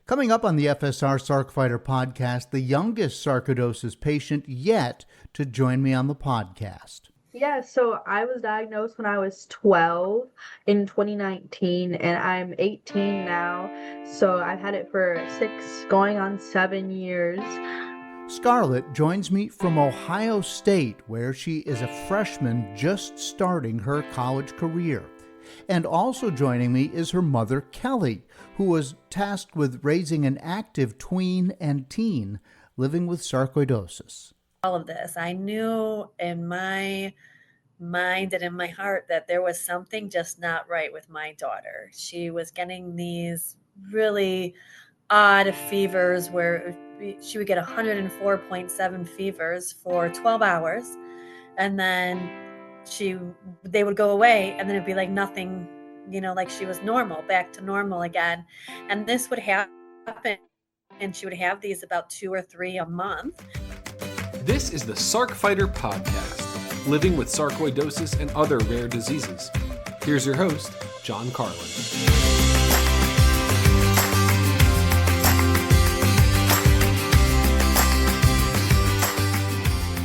Coming up on the FSR Sarc Fighter podcast, the youngest sarcoidosis patient yet to join me on the podcast. Yeah, so I was diagnosed when I was 12 in 2019, and I'm 18 now. So I've had it for going on 7 years. Scarlett joins me from Ohio State, where she is a freshman just starting her college career. And also joining me is her mother, Kelly, who was tasked with raising an active tween and teen living with sarcoidosis. All of this, I knew in my mind and in my heart that there was something just not right with my daughter. She was getting these really odd fevers where she would get 104.7 fevers for 12 hours, and then they would go away, and then it'd be like nothing, like she was normal, back to normal again. And this would happen, and she would have these about 2 or 3 a month. This is the Sarc Fighter podcast, living with sarcoidosis and other rare diseases. Here's your host, John Carlin.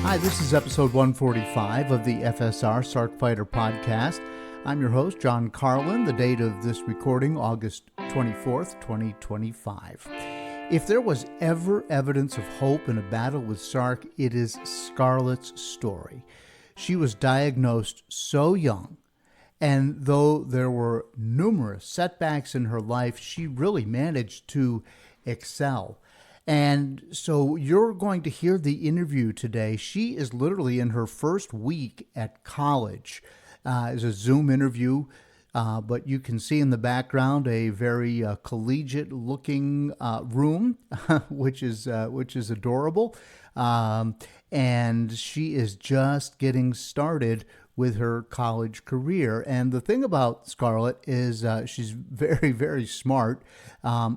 Hi, this is episode 145 of the FSR Sarc Fighter podcast. I'm your host, John Carlin. The date of this recording, August 24th, 2025. If there was ever evidence of hope in a battle with sarc, it is Scarlett's story. She was diagnosed so young, and though there were numerous setbacks in her life, she really managed to excel. And so you're going to hear the interview today. She is literally in her first week at college. It's a Zoom interview, but you can see in the background a very collegiate-looking room, which is adorable. And she is just getting started with her college career. And the thing about Scarlett is she's very, very smart.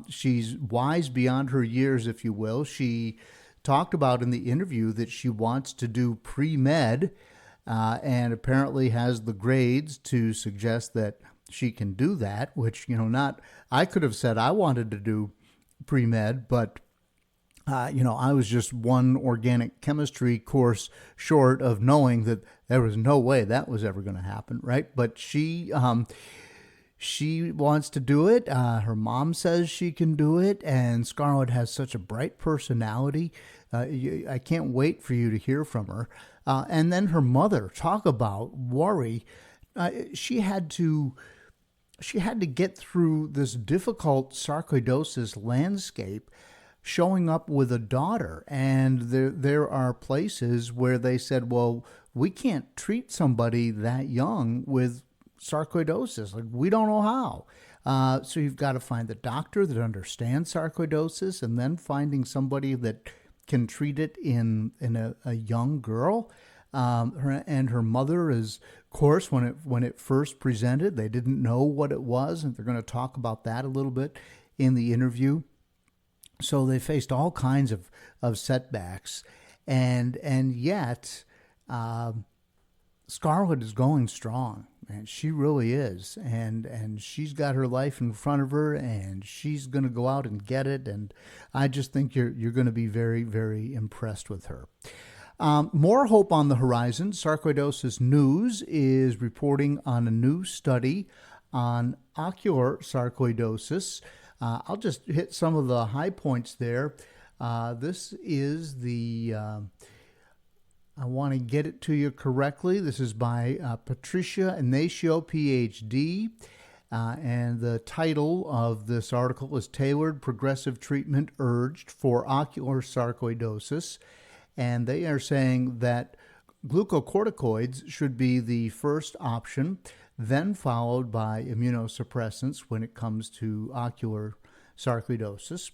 She's wise beyond her years, if you will. She talked about in the interview that she wants to do pre-med and apparently has the grades to suggest that she can do that, which, I could have said I wanted to do pre-med, but I was just one organic chemistry course short of knowing that there was no way that was ever going to happen, right? But she wants to do it. Her mom says she can do it, and Scarlett has such a bright personality. I can't wait for you to hear from her. And then her mother, talk about worry. She had to get through this difficult sarcoidosis landscape, showing up with a daughter. And there are places where they said, well, we can't treat somebody that young with sarcoidosis. Like, we don't know how. So you've got to find the doctor that understands sarcoidosis, and then finding somebody that can treat it in a young girl. Her mother is, of course, when it first presented, they didn't know what it was, and they're going to talk about that a little bit in the interview. So they faced all kinds of setbacks, and yet Scarlett is going strong, and she really is, and she's got her life in front of her, and she's going to go out and get it. And I just think you're going to be very, very impressed with her. More hope on the horizon. Sarcoidosis News is reporting on a new study on ocular sarcoidosis. I'll just hit some of the high points there. This is I want to get it to you correctly. This is by Patricia Ignacio, PhD. And the title of this article is Tailored Progressive Treatment Urged for Ocular Sarcoidosis. And they are saying that glucocorticoids should be the first option, then followed by immunosuppressants when it comes to ocular sarcoidosis.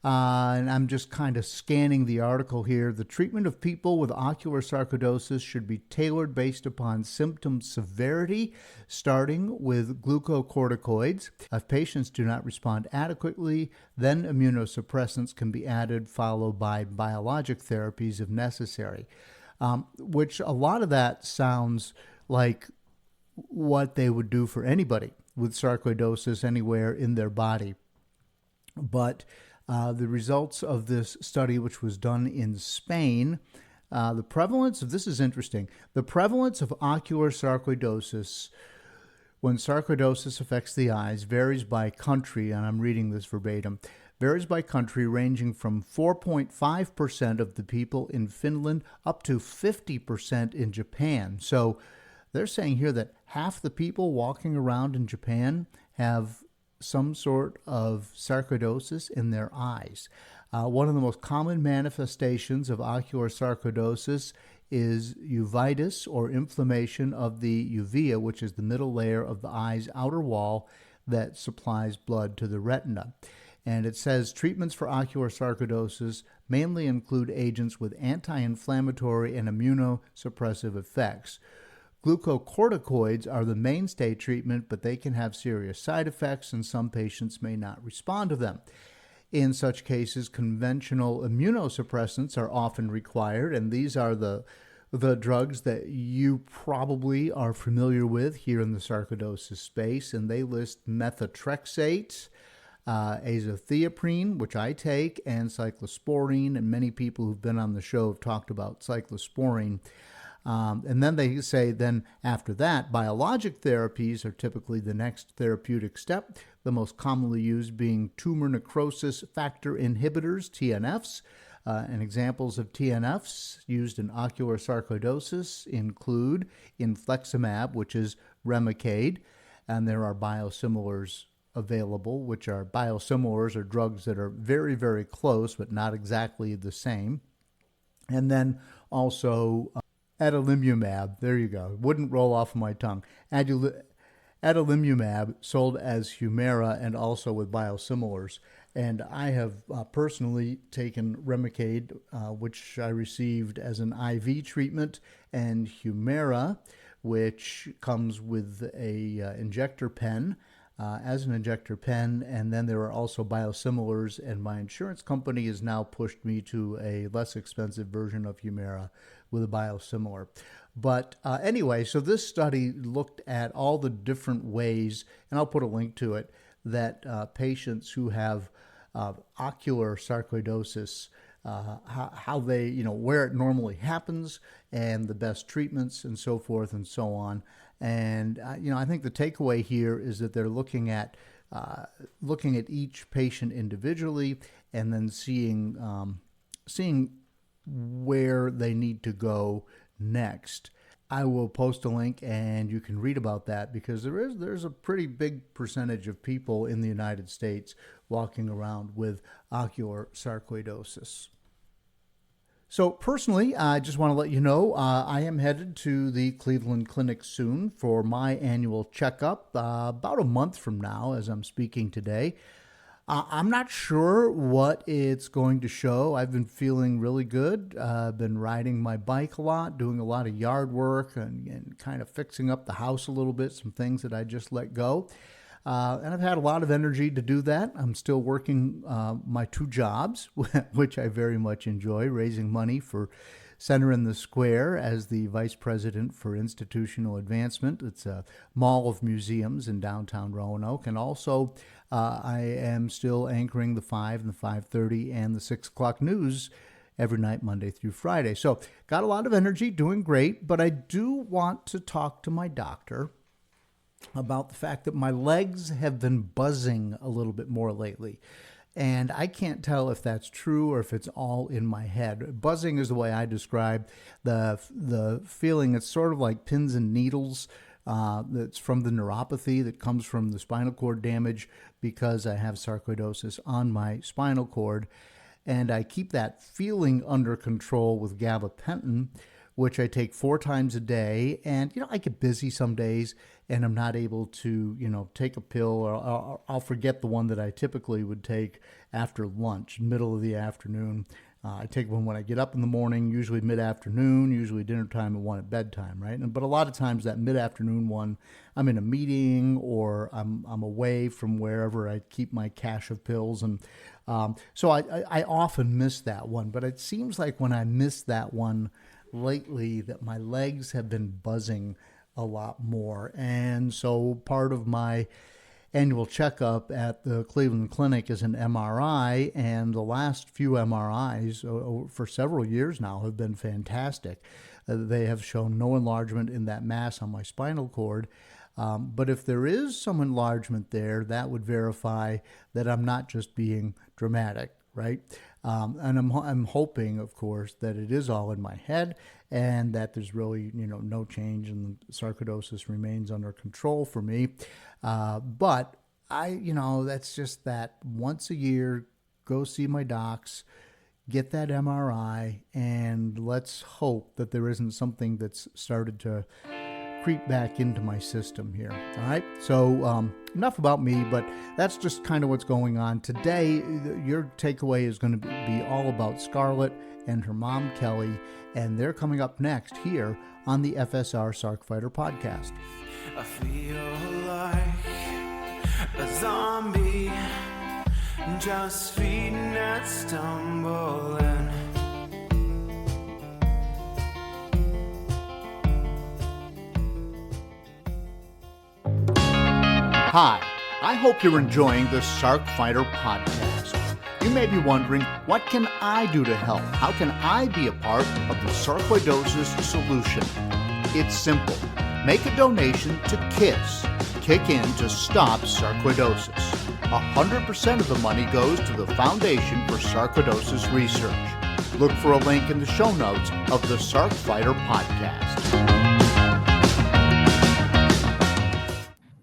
And I'm just kind of scanning the article here. The treatment of people with ocular sarcoidosis should be tailored based upon symptom severity, starting with glucocorticoids. If patients do not respond adequately, then immunosuppressants can be added, followed by biologic therapies if necessary, which a lot of that sounds like what they would do for anybody with sarcoidosis anywhere in their body. But the results of this study, which was done in Spain, the prevalence of, this is interesting, the prevalence of ocular sarcoidosis when sarcoidosis affects the eyes varies by country, and I'm reading this verbatim, varies by country ranging from 4.5% of the people in Finland up to 50% in Japan. So they're saying here that half the people walking around in Japan have some sort of sarcoidosis in their eyes. One of the most common manifestations of ocular sarcoidosis is uveitis, or inflammation of the uvea, which is the middle layer of the eye's outer wall that supplies blood to the retina. And it says treatments for ocular sarcoidosis mainly include agents with anti-inflammatory and immunosuppressive effects. Glucocorticoids are the mainstay treatment, but they can have serious side effects, and some patients may not respond to them. In such cases, conventional immunosuppressants are often required, and these are the drugs that you probably are familiar with here in the sarcoidosis space, and they list methotrexate, azathioprine, which I take, and cyclosporine, and many people who've been on the show have talked about cyclosporine. And then they say then after that, biologic therapies are typically the next therapeutic step, the most commonly used being tumor necrosis factor inhibitors, TNFs. And examples of TNFs used in ocular sarcoidosis include infliximab, which is Remicade, and there are biosimilars available, which are biosimilars, or drugs that are very, very close but not exactly the same. And then also adalimumab, there you go, wouldn't roll off my tongue. Adalimumab sold as Humira and also with biosimilars. And I have personally taken Remicade, which I received as an IV treatment, and Humira, which comes with a injector pen, as an injector pen. And then there are also biosimilars, and my insurance company has now pushed me to a less expensive version of Humira with a biosimilar. But anyway, so this study looked at all the different ways, and I'll put a link to it, that patients who have ocular sarcoidosis, how they, where it normally happens, and the best treatments, and so forth and so on. And I think the takeaway here is that they're looking at each patient individually, and then seeing where they need to go next. I will post a link and you can read about that, because there's a pretty big percentage of people in the United States walking around with ocular sarcoidosis. So personally, I just want to let you know I am headed to the Cleveland Clinic soon for my annual checkup, about a month from now as I'm speaking today. I'm not sure what it's going to show. I've been feeling really good. I've been riding my bike a lot, doing a lot of yard work, and kind of fixing up the house a little bit, some things that I just let go. And I've had a lot of energy to do that. I'm still working my 2 jobs, which I very much enjoy, raising money for Center in the Square as the Vice President for Institutional Advancement. It's a mall of museums in downtown Roanoke. And also, I am still anchoring the 5 and the 5:30 and the 6 o'clock news every night, Monday through Friday. So got a lot of energy, doing great. But I do want to talk to my doctor about the fact that my legs have been buzzing a little bit more lately. And I can't tell if that's true or if it's all in my head. Buzzing is the way I describe the feeling. It's sort of like pins and needles. That's from the neuropathy that comes from the spinal cord damage, because I have sarcoidosis on my spinal cord. And I keep that feeling under control with gabapentin, which I take 4 times a day. And, I get busy some days and I'm not able to, take a pill, or I'll forget the one that I typically would take after lunch, middle of the afternoon. I take one when I get up in the morning, usually mid-afternoon, usually dinner time, and one at bedtime, right? But a lot of times that mid-afternoon one, I'm in a meeting or I'm away from wherever I keep my cache of pills. And so I often miss that one. But it seems like when I miss that one lately, that my legs have been buzzing a lot more. And so part of my annual checkup at the Cleveland Clinic is an MRI, and the last few MRIs for several years now have been fantastic. They have shown no enlargement in that mass on my spinal cord. But if there is some enlargement there, that would verify that I'm not just being dramatic, right? And I'm hoping, of course, that it is all in my head and that there's really, no change and the sarcoidosis remains under control for me. But that's just that once a year, go see my docs, get that MRI, and let's hope that there isn't something that's started to creep back into my system here. All right. So enough about me, but that's just kind of what's going on today. Your takeaway is going to be all about Scarlett and her mom, Kelly, and they're coming up next here on the FSR Sarc Fighter podcast. I feel like a zombie, just feeding and stumbling. Hi, I hope you're enjoying the Sarc Fighter podcast. You may be wondering, what can I do to help? How can I be a part of the sarcoidosis solution? It's simple. Make a donation to KISS, Kick In to Stop Sarcoidosis. 100% of the money goes to the Foundation for Sarcoidosis Research. Look for a link in the show notes of the Sarc Fighter podcast.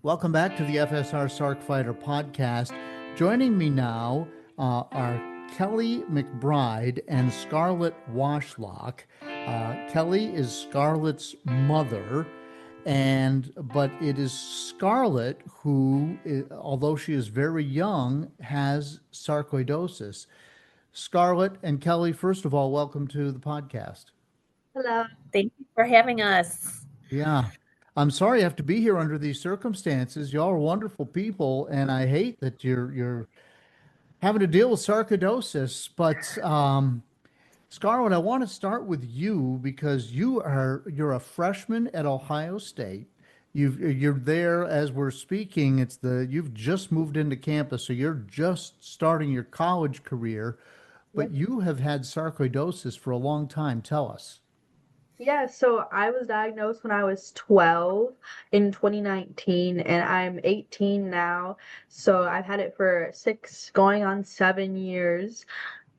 Welcome back to the FSR Sarc Fighter podcast. Joining me now are Kelly McBride and Scarlette Washlock. Kelly is Scarlett's mother, but it is Scarlett who, although she is very young, has sarcoidosis. Scarlett and Kelly, first of all, welcome to the podcast. Hello. Thank you for having us. Yeah. I'm sorry you have to be here under these circumstances. Y'all are wonderful people, and I hate that you're having to deal with sarcoidosis. But Scarlett, I want to start with you because you're a freshman at Ohio State. You're there as we're speaking. You've just moved into campus, so you're just starting your college career, but you have had sarcoidosis for a long time. Tell us. Yeah, so I was diagnosed when I was 12 in 2019, and I'm 18 now. So I've had it for 6, going on 7 years.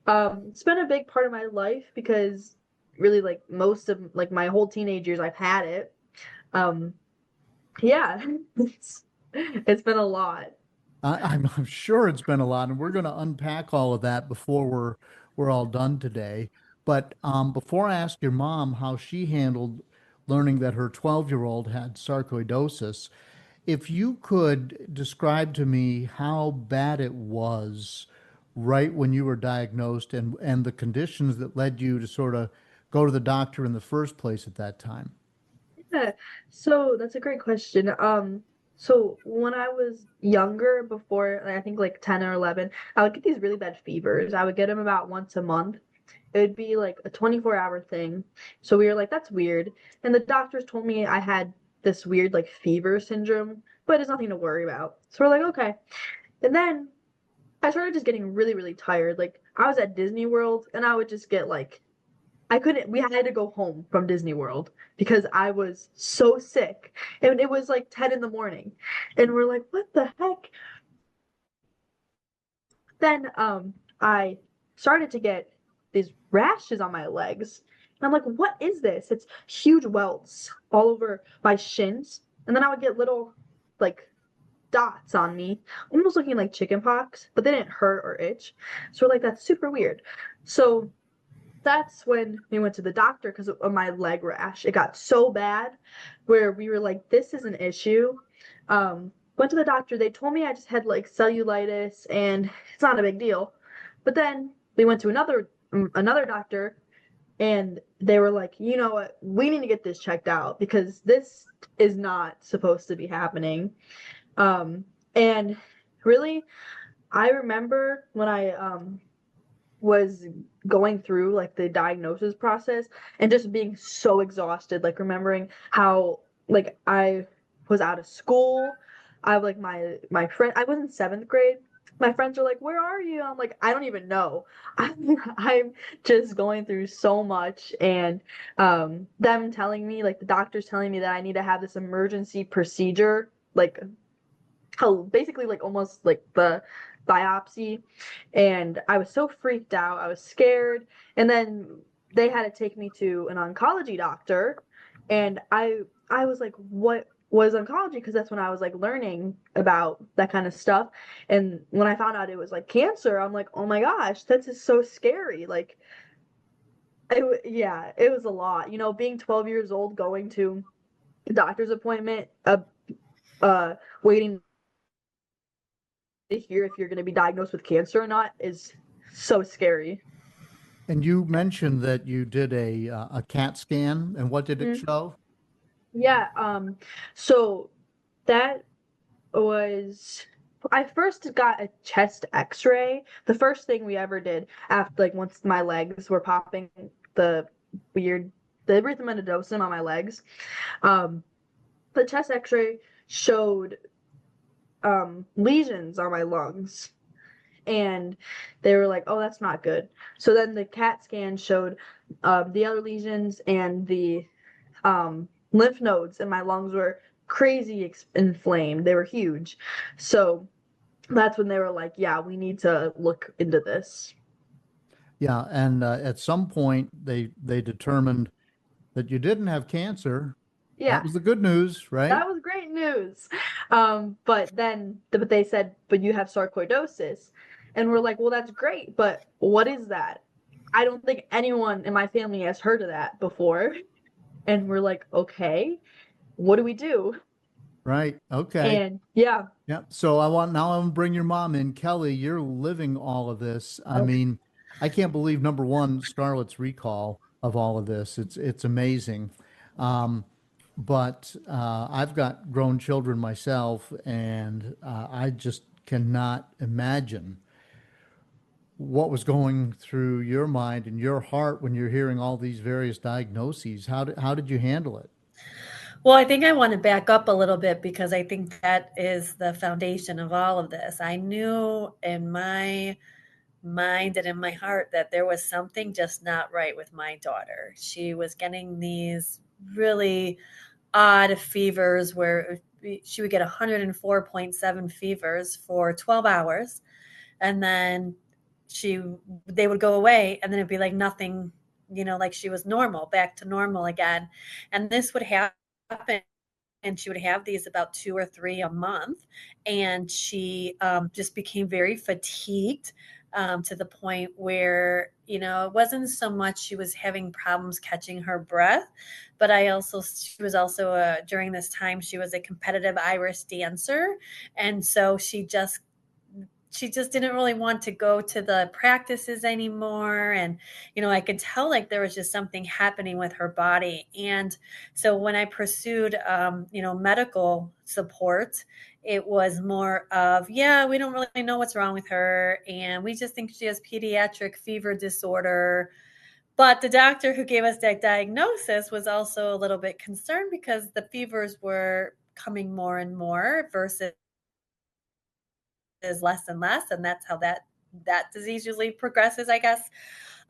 It's been a big part of my life because really most of my whole teenage years I've had it. Yeah, it's been a lot. I'm sure it's been a lot, and we're going to unpack all of that before we're all done today. But before I ask your mom how she handled learning that her 12-year-old had sarcoidosis, if you could describe to me how bad it was right when you were diagnosed and the conditions that led you to sort of go to the doctor in the first place at that time. Yeah, so that's a great question. So when I was younger, before I think 10 or 11, I would get these really bad fevers. I would get them about once a month. It would be like a 24-hour thing. So we were like, that's weird. And the doctors told me I had this weird fever syndrome, but it's nothing to worry about. So we're like, okay. And then I started just getting really, really tired. I was at Disney World and I would just get we had to go home from Disney World because I was so sick. And it was 10 in the morning. And we're like, what the heck? Then I started to get these rashes on my legs. And I'm like, what is this? It's huge welts all over my shins. And then I would get little dots on me, almost looking like chicken pox, but they didn't hurt or itch. So we're like, that's super weird. So that's when we went to the doctor because of my leg rash. It got so bad where we were like, this is an issue. Went to the doctor. They told me I just had cellulitis and it's not a big deal. But then we went to another doctor and they were like, you know what, we need to get this checked out because this is not supposed to be happening. And really, I remember when I was going through the diagnosis process and just being so exhausted, remembering how I was out of school. I like my friend. I was in 7th grade. My friends are like, "Where are you?" I'm like, "I don't even know." I'm just going through so much, and them telling me, like the doctors telling me that I need to have this emergency procedure, like how basically like almost like the biopsy, and I was so freaked out. I was scared, and then they had to take me to an oncology doctor, and I was like, what was oncology? Because that's when I was like learning about that kind of stuff. And when I found out it was like cancer, I'm like, oh my gosh, that's just so scary. Like, yeah, it was a lot. You know, being 12 years old, going to a doctor's appointment, waiting to hear if you're going to be diagnosed with cancer or not is so scary. And you mentioned that you did a CAT scan, and what did it show? Yeah, so that was I first got a chest x-ray. The first thing we ever did after like once my legs were popping the weird the erythematosum on my legs. The chest x-ray showed lesions on my lungs. And they were like, "Oh, that's not good." So then the CAT scan showed the other lesions, and the lymph nodes in my lungs were crazy inflamed. They were huge. So that's when they were like, "Yeah, we need to look into this." Yeah, and at some point they determined that you didn't have cancer. Yeah, That was the good news, right? that was great news. But they said, "But you have sarcoidosis," and we're like, "Well, that's great, but what is that?" I don't think anyone in my family has heard of that before. And we're like, "Okay, what do we do?" Right. Okay. And yeah, Yeah. So I want to bring your mom in. Kelly, you're living all of this. I okay. mean, I can't believe number one, Scarlett's recall of all of this. It's amazing. Um, but I've got grown children myself, and I just cannot imagine what was going through your mind and your heart when you're hearing all these various diagnoses. How did you handle it? Well, I think I want to back up a little bit because I think that is the foundation of all of this. I knew in my mind and in my heart that there was something just not right with my daughter. She was getting these really odd fevers where she would get 104.7 fevers for 12 hours, and then she they would go away, and then it'd be like nothing, like she was normal, back to normal again. And this would happen, and she would have these about 2 or 3 a month. And she just became very fatigued, to the point where, it wasn't so much she was having problems catching her breath, but she was also, during this time, she was a competitive Irish dancer. And so she just didn't really want to go to the practices anymore. And, I could tell like there was just something happening with her body. And so when I pursued, medical support, it was more of, yeah, we don't really know what's wrong with her. And we just think she has pediatric fever disorder. But the doctor who gave us that diagnosis was also a little bit concerned because the fevers were coming more and more versus is less and less, and that's how that disease usually progresses, I guess.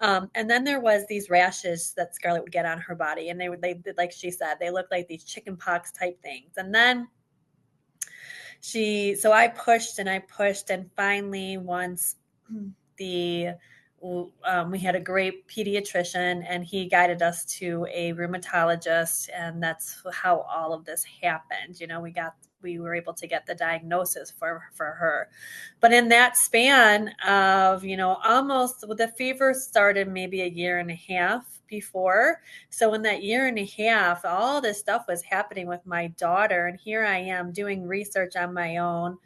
And then there was these rashes that Scarlett would get on her body, and they like she said, they looked like these chicken pox type things. And then so I pushed and I pushed, and finally once the we had a great pediatrician, and he guided us to a rheumatologist, and that's how all of this happened. We were able to get the diagnosis for her. But in that span of, almost, the fever started maybe a year and a half before. So in that year and a half, all this stuff was happening with my daughter. And here I am doing research on my own.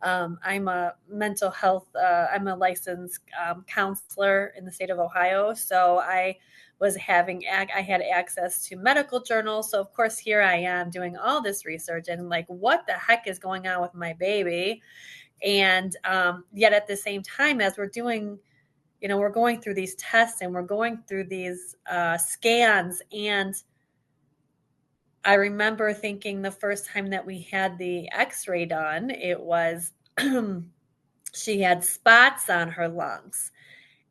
I'm a mental health, I'm a licensed counselor in the state of Ohio. So I had access to medical journals. So of course, here I am doing all this research and like, what the heck is going on with my baby? And yet at the same time, as we're doing, we're going through these tests and we're going through these scans, and I remember thinking the first time that we had the x-ray done, it was she had spots on her lungs.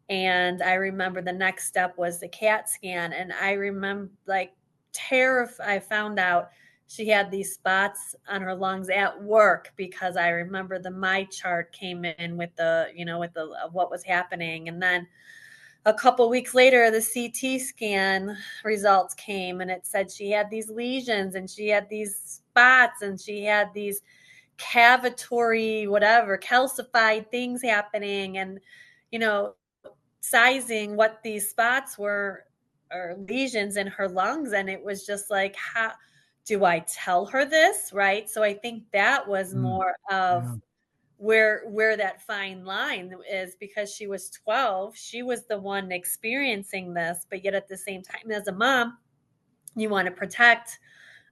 And I remember the next step was the CAT scan. And I remember like I found out she had these spots on her lungs at work, because I remember the my chart came in with the, with the what was happening. And then a couple weeks later, the CT scan results came, and it said she had these lesions and she had these spots and she had these cavitary, whatever, calcified things happening. And, sizing what these spots were or lesions in her lungs. And it was just like, how do I tell her this? Right. So I think that was more of where that fine line is, because she was 12. She was the one experiencing this, but yet at the same time, as a mom, you want to protect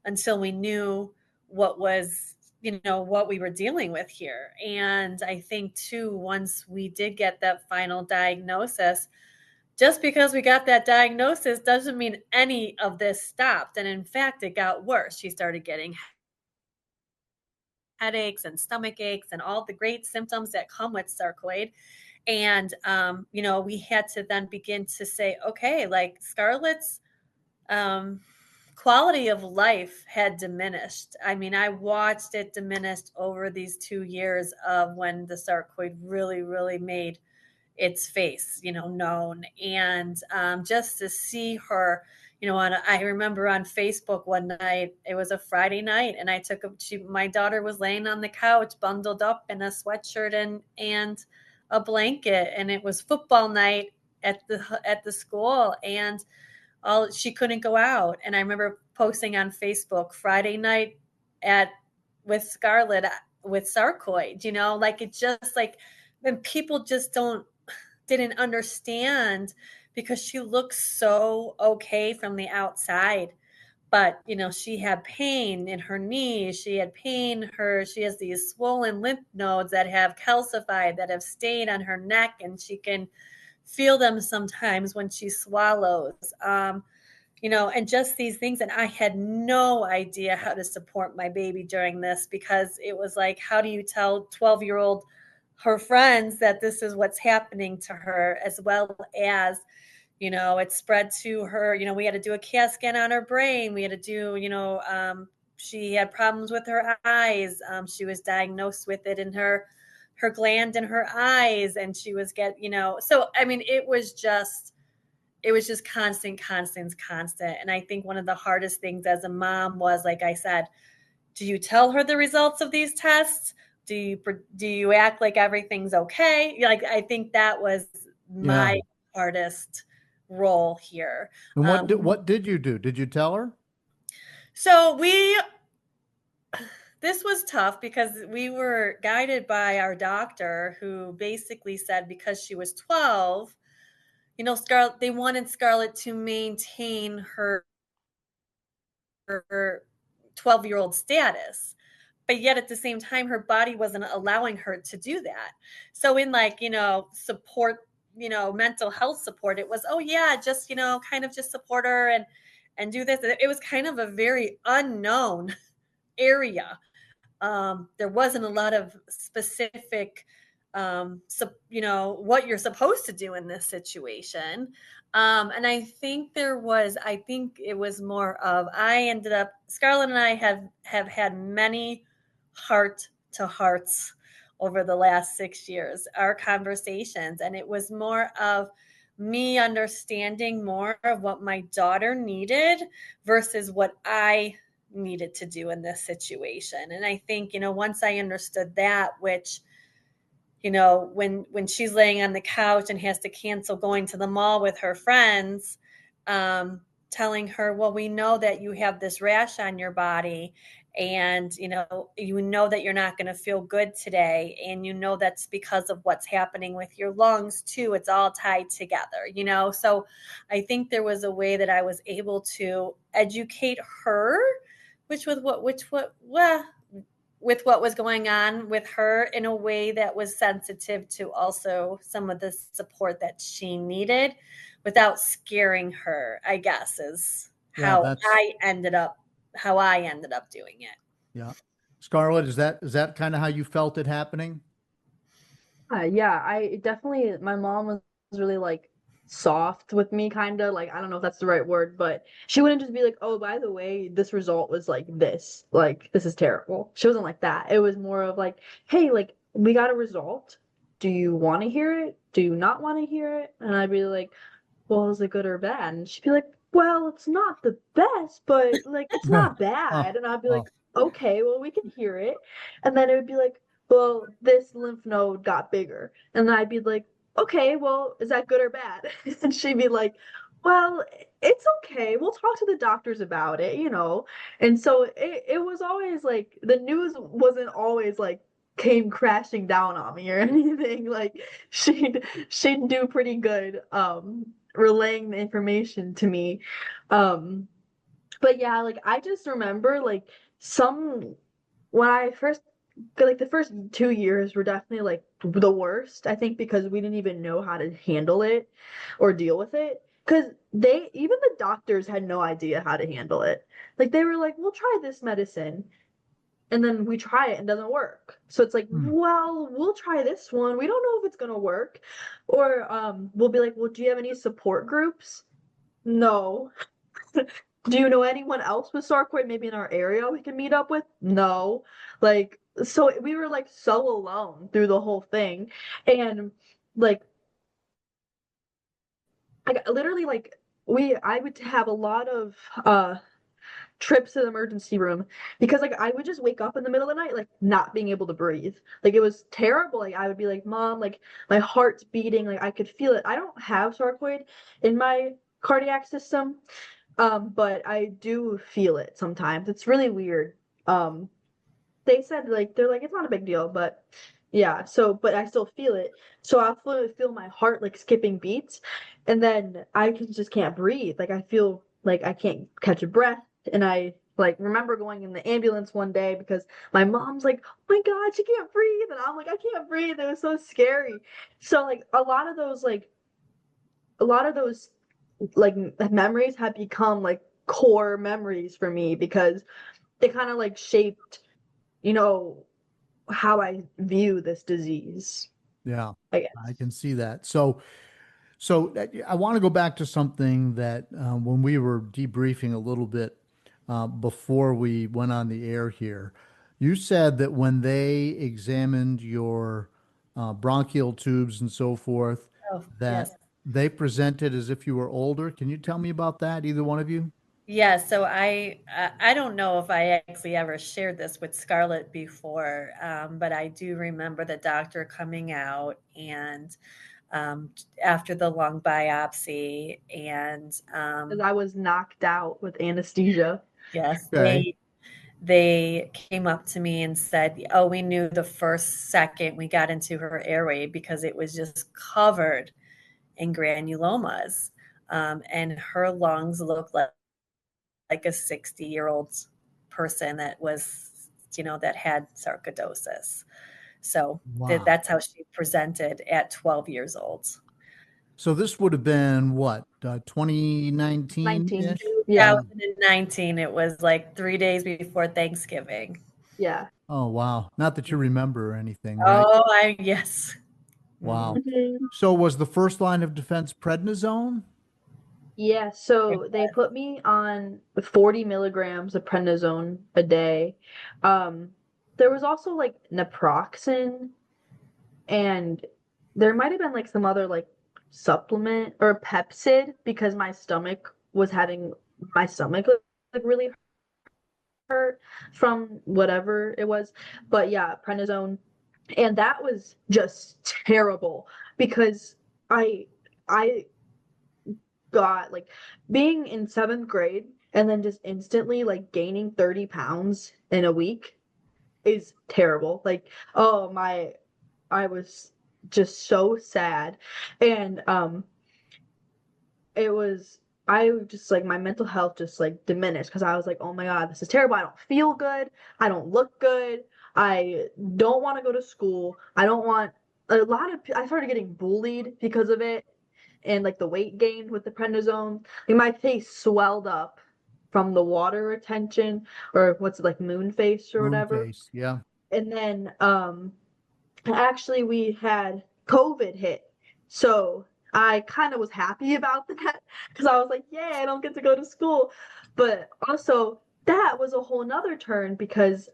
until we knew what was, what we were dealing with here. And I think too, once we did get that final diagnosis, just because we got that diagnosis doesn't mean any of this stopped. And in fact, it got worse. She started getting headaches and stomach aches and all the great symptoms that come with sarcoid. And, we had to then begin to say, okay, like Scarlett's quality of life had diminished. I mean, I watched it diminish over these 2 years of when the sarcoid really, really made its face, known. And just to see her, I remember on Facebook one night, it was a Friday night, and my daughter was laying on the couch, bundled up in a sweatshirt and a blanket, and it was football night at the school, and she couldn't go out. And I remember posting on Facebook, Friday night with Scarlett with sarcoid, like it just like, and people just didn't understand, because she looks so okay from the outside. But, she had pain in her knees. She had pain. She has these swollen lymph nodes that have calcified, that have stayed on her neck, and she can feel them sometimes when she swallows, and just these things. And I had no idea how to support my baby during this, because it was like, how do you tell 12-year-old her friends that this is what's happening to her, as well as, it spread to her. We had to do a CAT scan on her brain. We had to do, she had problems with her eyes. She was diagnosed with it in her gland in her eyes, and she was so, I mean, it was just constant. And I think one of the hardest things as a mom was, like I said, do you tell her the results of these tests? Do you act like everything's okay? Like, I think that was my hardest role here. And what did you do? Did you tell her? So this was tough, because we were guided by our doctor, who basically said, because she was 12, Scarlett, they wanted Scarlett to maintain her 12-year-old status. But yet at the same time, her body wasn't allowing her to do that. So in support, mental health support, it was, oh yeah, just, kind of just support her and do this. It was kind of a very unknown area. There wasn't a lot of specific, what you're supposed to do in this situation. And I think it was more of, Scarlett and I have had many heart-to-hearts over the last 6 years, our conversations. And it was more of me understanding more of what my daughter needed versus what I needed to do in this situation. And I think, once I understood that, which, when she's laying on the couch and has to cancel going to the mall with her friends, telling her, well, we know that you have this rash on your body, and, you know that you're not going to feel good today. And, that's because of what's happening with your lungs too. It's all tied together, So I think there was a way that I was able to educate her, with what was going on with her, in a way that was sensitive to also some of the support that she needed, without scaring her, I guess, is how I ended up how I ended up doing it. Yeah. Scarlett, is that kind of how you felt it happening? Yeah, I definitely, my mom was really like soft with me, kind of like, I don't know if that's the right word, but she wouldn't just be like, oh, by the way, this result was like this is terrible. She wasn't like that. It was more of like, hey, like, we got a result. Do you want to hear it? Do you not want to hear it? And I'd be like, well, is it good or bad? And she'd be like, well, it's not the best, but like, it's not bad. And I'd be like, okay, well, we can hear it. And then it would be like, well, this lymph node got bigger. And then I'd be like, okay, well, is that good or bad? And she'd be like, well, it's okay. We'll talk to the doctors about it, you know? And so it was always like, the news wasn't always like, came crashing down on me or anything. Like she'd do pretty good relaying the information to me. But yeah, like I just remember like when I first, like the first 2 years were definitely like the worst, I think, because we didn't even know how to handle it or deal with it. Because even the doctors had no idea how to handle it. Like they were like, we'll try this medicine. And then we try it and it doesn't work. So it's like, well, we'll try this one. We don't know if it's gonna work. Or we'll be like, well, do you have any support groups? No. Do you know anyone else with sarcoid maybe in our area we can meet up with? No. Like, so we were like so alone through the whole thing. And like I literally like I would have a lot of trips to the emergency room because like I would just wake up in the middle of the night like not being able to breathe. Like it was terrible. Like I would be like, Mom, like my heart's beating, like I could feel it. I don't have sarcoid in my cardiac system, but I do feel it sometimes. It's really weird. They said like they're like it's not a big deal, but yeah, so but I still feel it. So I'll feel my heart like skipping beats, and then just can't breathe. Like I feel like I can't catch a breath, and I like remember going in the ambulance one day because my mom's like, "Oh my God, she can't breathe," and I'm like, "I can't breathe." It was so scary. So like a lot of those like memories have become like core memories for me because they kind of like shaped, you know, how I view this disease. Yeah, I guess. I can see that. So I want to go back to something that when we were debriefing a little bit before we went on the air here, you said that when they examined your bronchial tubes and so forth, Oh, that yes. they presented as if you were older. Can you tell me about that, either one of you? Yeah, so I don't know if I actually ever shared this with Scarlett before, but I do remember the doctor coming out and after the lung biopsy, and Because I was knocked out with anesthesia. yes, Okay. they came up to me and said, "Oh, we knew the first second we got into her airway because it was just covered in granulomas, and her lungs looked like a 60-year-old person that was, that had sarcoidosis." So Wow. that's how she presented at 12 years old. So this would have been what, 19. 2019-ish? Yeah. 2019, it was like 3 days before Thanksgiving. Yeah. Oh, wow. Not that you remember or anything, right? Oh, yes. Wow. Mhm. So was the first line of defense prednisone? Yeah, so they put me on 40 milligrams of prednisone a day. There was also like naproxen, and there might have been like some other like supplement or Pepsid because my stomach like really hurt from whatever it was. But yeah, prednisone, and that was just terrible because I I got like being in seventh grade and then just instantly like gaining 30 pounds in a week is terrible. Like, oh my, I was just so sad. And it was, I just like my mental health just like diminished because I was like, oh my God, this is terrible. I don't feel good. I don't look good. I don't want to go to school. I don't want I started getting bullied because of it, and like the weight gained with the prednisone. Like my face swelled up from the water retention, or what's it, like moon face or Moon whatever. face, yeah. And then actually we had COVID hit. So I kind of was happy about that because I was like, yeah, I don't get to go to school. But also that was a whole nother turn because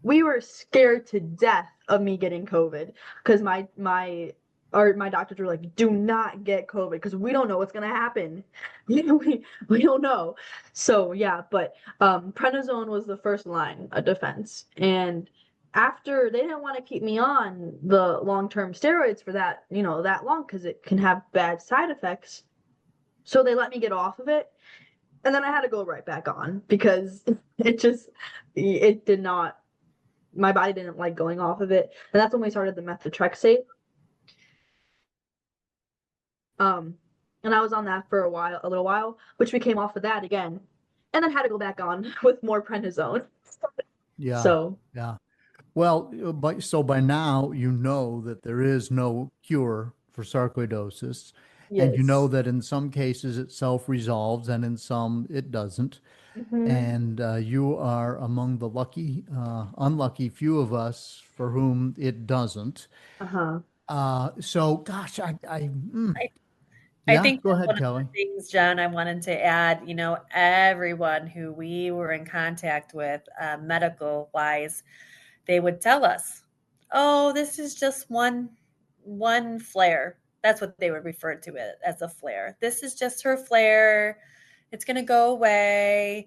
we were scared to death of me getting COVID because my doctors were like, do not get COVID because we don't know what's gonna happen. We don't know. So yeah, but prednisone was the first line of defense. And after they didn't want to keep me on the long-term steroids for that, that long because it can have bad side effects. So they let me get off of it. And then I had to go right back on because it did not, my body didn't like going off of it. And that's when we started the methotrexate. And I was on that for a little while, which we came off of that again, and then had to go back on with more prednisone. Yeah. So yeah. Well, by now you know that there is no cure for sarcoidosis, and you know yes. that in some cases it self-resolves and in some it doesn't. Hmm. And you are among the unlucky few of us for whom it doesn't. Uh-huh. So, gosh, I yeah, think go that's ahead, one of Kelly. the things, John, I wanted to add, everyone who we were in contact with, medical wise, they would tell us, oh, this is just one flare. That's what they would refer to it as, a flare. This is just her flare. It's going to go away.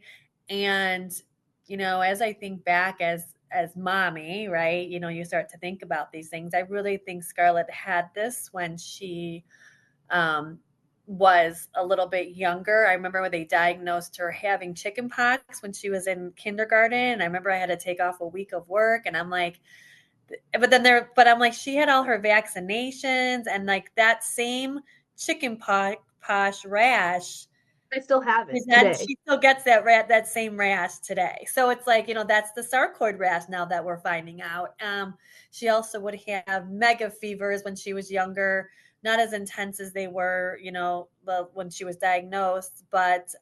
And, as I think back as mommy, right, you start to think about these things. I really think Scarlett had this when she um, was a little bit younger. I remember when they diagnosed her having chicken pox when she was in kindergarten. And I remember I had to take off a week of work, and I'm like, but I'm like, she had all her vaccinations, and like that same chicken pox rash. I still have it And then today. she still gets that same rash today. So it's like, that's the sarcoid rash now that we're finding out. She also would have mega fevers when she was younger, not as intense as they were, when she was diagnosed, but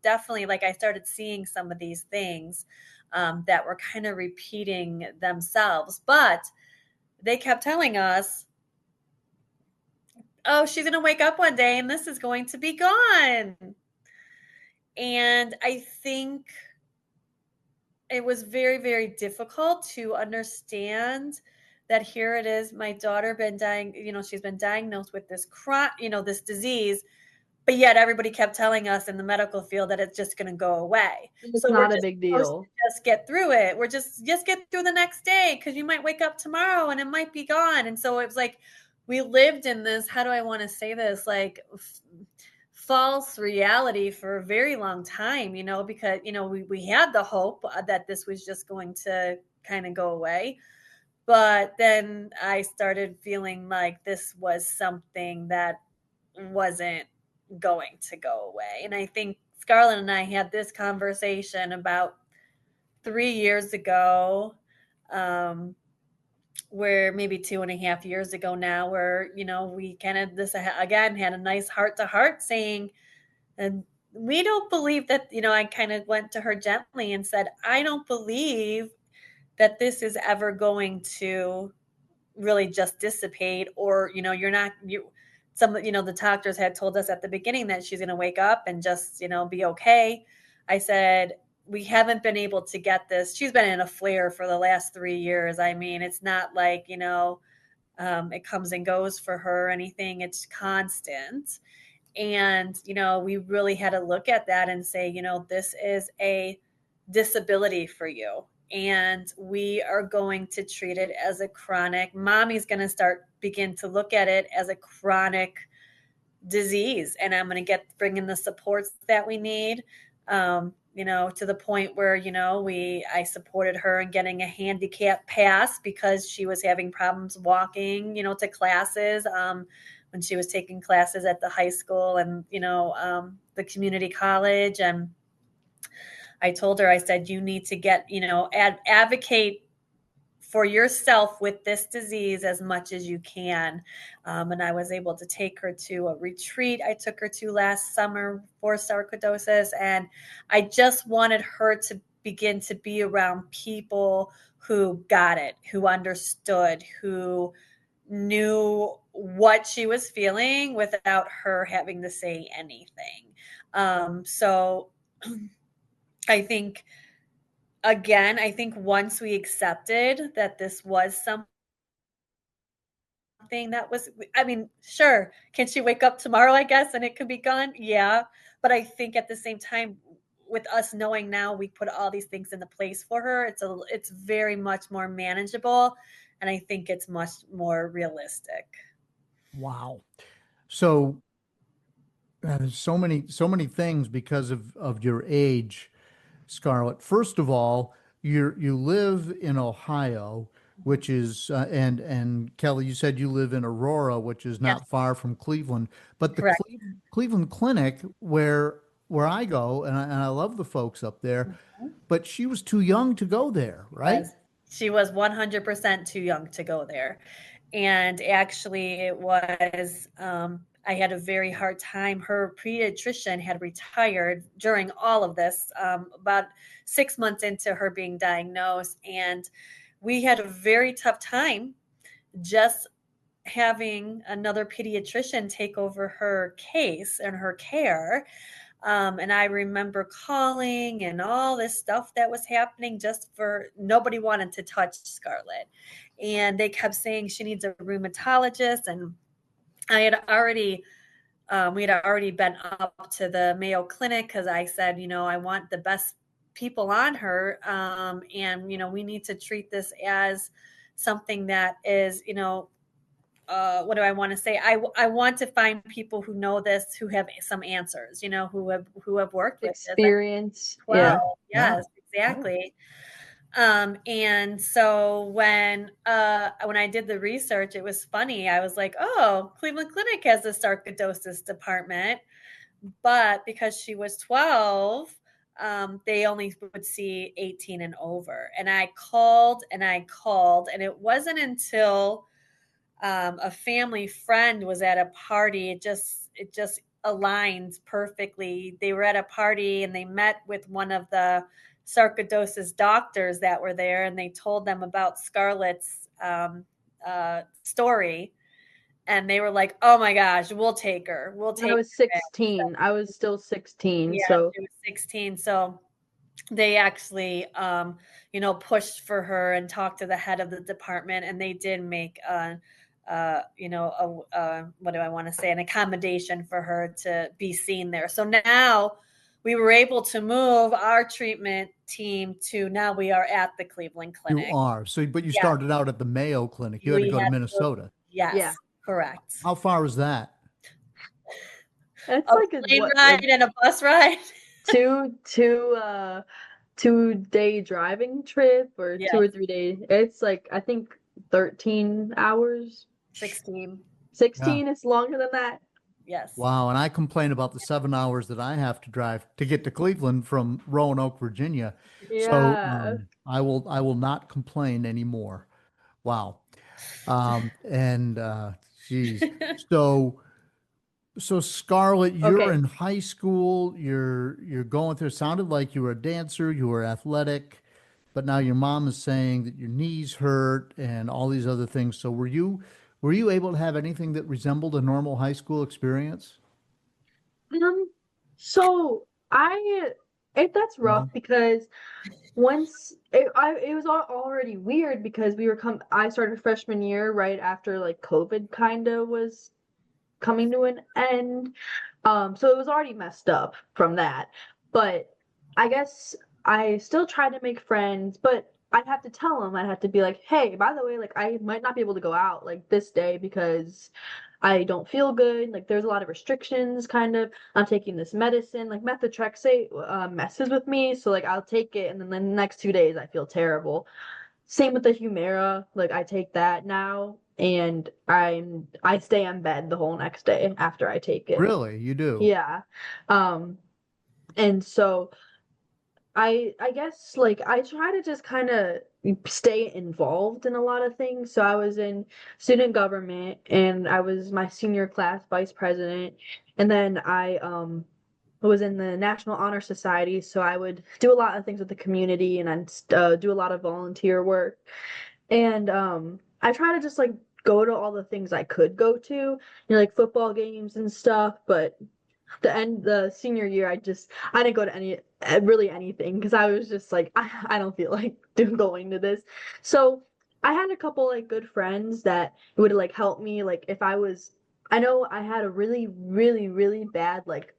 definitely, like, I started seeing some of these things that were kind of repeating themselves. But they kept telling us, oh, she's going to wake up one day and this is going to be gone. And I think it was very, very difficult to understand that here it is, my daughter been dying, she's been diagnosed with this this disease, but yet everybody kept telling us in the medical field that it's just going to go away. It's So we're not a just big supposed deal. to just get through it. We're just get through the next day because you might wake up tomorrow and it might be gone. And so it was like we lived in this, how do I want to say this, like false reality for a very long time, because, we had the hope that this was just going to kind of go away. But then I started feeling like this was something that wasn't going to go away. And I think Scarlett and I had this conversation about 3 years ago, where maybe 2.5 years ago now, where, we kind of this again had a nice heart to heart saying, and we don't believe that, I kind of went to her gently and said, I don't believe that this is ever going to really just dissipate, or, the doctors had told us at the beginning that she's going to wake up and just, be okay. I said, we haven't been able to get this. She's been in a flare for the last 3 years. I mean, it's not like, it comes and goes for her or anything. It's constant. And, we really had to look at that and say, this is a disability for you. And we are going to treat it as a chronic. Mommy's going to begin to look at it as a chronic disease. And I'm going to bring in the supports that we need, to the point where, I supported her in getting a handicap pass because she was having problems walking, to classes. When she was taking classes at the high school and, the community college. And I told her, I said, you need to get, advocate for yourself with this disease as much as you can. And I was able to take her to a retreat I took her to last summer for sarcoidosis. And I just wanted her to begin to be around people who got it, who understood, who knew what she was feeling without her having to say anything. So I think, again, I think once we accepted that this was something that was, I mean, sure, can she wake up tomorrow, I guess, and it could be gone? Yeah. But I think at the same time, with us knowing now we put all these things into place for her, it's very much more manageable. And I think it's much more realistic. Wow. So there's so many things because of your age, Scarlett. First of all, you live in Ohio, which is and Kelly, you said you live in Aurora, which is not Yes. far from Cleveland. But the Correct. Cleveland Clinic, where I go, and I love the folks up there, but she was too young to go there, right? She was 100% too young to go there. And actually, it was, I had a very hard time. Her pediatrician had retired during all of this, about 6 months into her being diagnosed. And we had a very tough time just having another pediatrician take over her case and her care. And I remember calling and all this stuff that was happening, just for nobody wanted to touch Scarlett. And they kept saying she needs a rheumatologist. And I had already, we had already been up to the Mayo Clinic because I said, I want the best people on her. And, we need to treat this as something that is, what do I want to say? I want to find people who know this, who have some answers, who have worked with experience. this. Yeah. Yes, exactly. And so when I did the research, it was funny. I was like, oh, Cleveland Clinic has a sarcoidosis department, but because she was 12, they only would see 18 and over. And I called, and it wasn't until a family friend was at a party. It just aligned perfectly. They were at a party and they met with one of the sarcoidosis doctors that were there, and they told them about Scarlett's story. And they were like, oh my gosh, we'll take her. I was 16. I was still 16. Yeah, so she was 16. So they actually, pushed for her and talked to the head of the department, and they did make what do I want to say, an accommodation for her to be seen there. So now we were able to move our treatment team to, now we are at the Cleveland Clinic. You are. So, but you started out at the Mayo Clinic. You had to go to Minnesota. Yes, Yeah. correct. How far is that? it's A like plane ride and a bus ride. 2-day driving trip, or 2 or 3 days. It's like, I think 13 hours. 16. It's longer than that. Yes. Wow. And I complain about the 7 hours that I have to drive to get to Cleveland from Roanoke, Virginia. Yeah. So I will not complain anymore. Wow. Geez. So Scarlett, you're Okay. in high school, you're going through, it sounded like you were a dancer, you were athletic, but now your mom is saying that your knees hurt and all these other things. So were you able to have anything that resembled a normal high school experience? So that's rough, No? because once it was already weird, because I started freshman year right after, like, COVID kind of was coming to an end. So it was already messed up from that. But I guess I still tried to make friends, but I'd have to tell them, I'd have to be like, hey, by the way, like, I might not be able to go out, like, this day because I don't feel good. Like, there's a lot of restrictions, kind of. I'm taking this medicine, like methotrexate, messes with me. So, like, I'll take it, and then the next 2 days I feel terrible. Same with the Humira. Like, I take that now, and I stay in bed the whole next day after I take it. Really? You do? Yeah. And so I guess like I try to just kind of stay involved in a lot of things. So I was in student government and I was my senior class vice president. And then I was in the National Honor Society, so I would do a lot of things with the community and I'd do a lot of volunteer work. And I try to just like go to all the things I could go to, you know, like football games and stuff, but the senior year I didn't go to any really anything because I was just like I don't feel like going to this. So I had a couple like good friends that would like help me like if I know I had a really bad like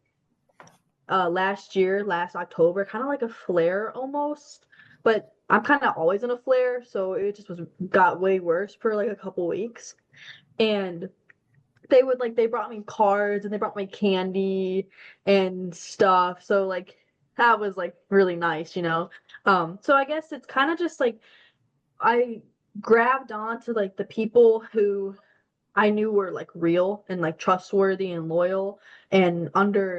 last October, kind of like a flare almost, but I'm kind of always in a flare, so it just got way worse for like a couple weeks. And they brought me cards and they brought me candy and stuff. So like that was like really nice, you know. So I guess it's kind of just like I grabbed on to like the people who I knew were like real and like trustworthy and loyal and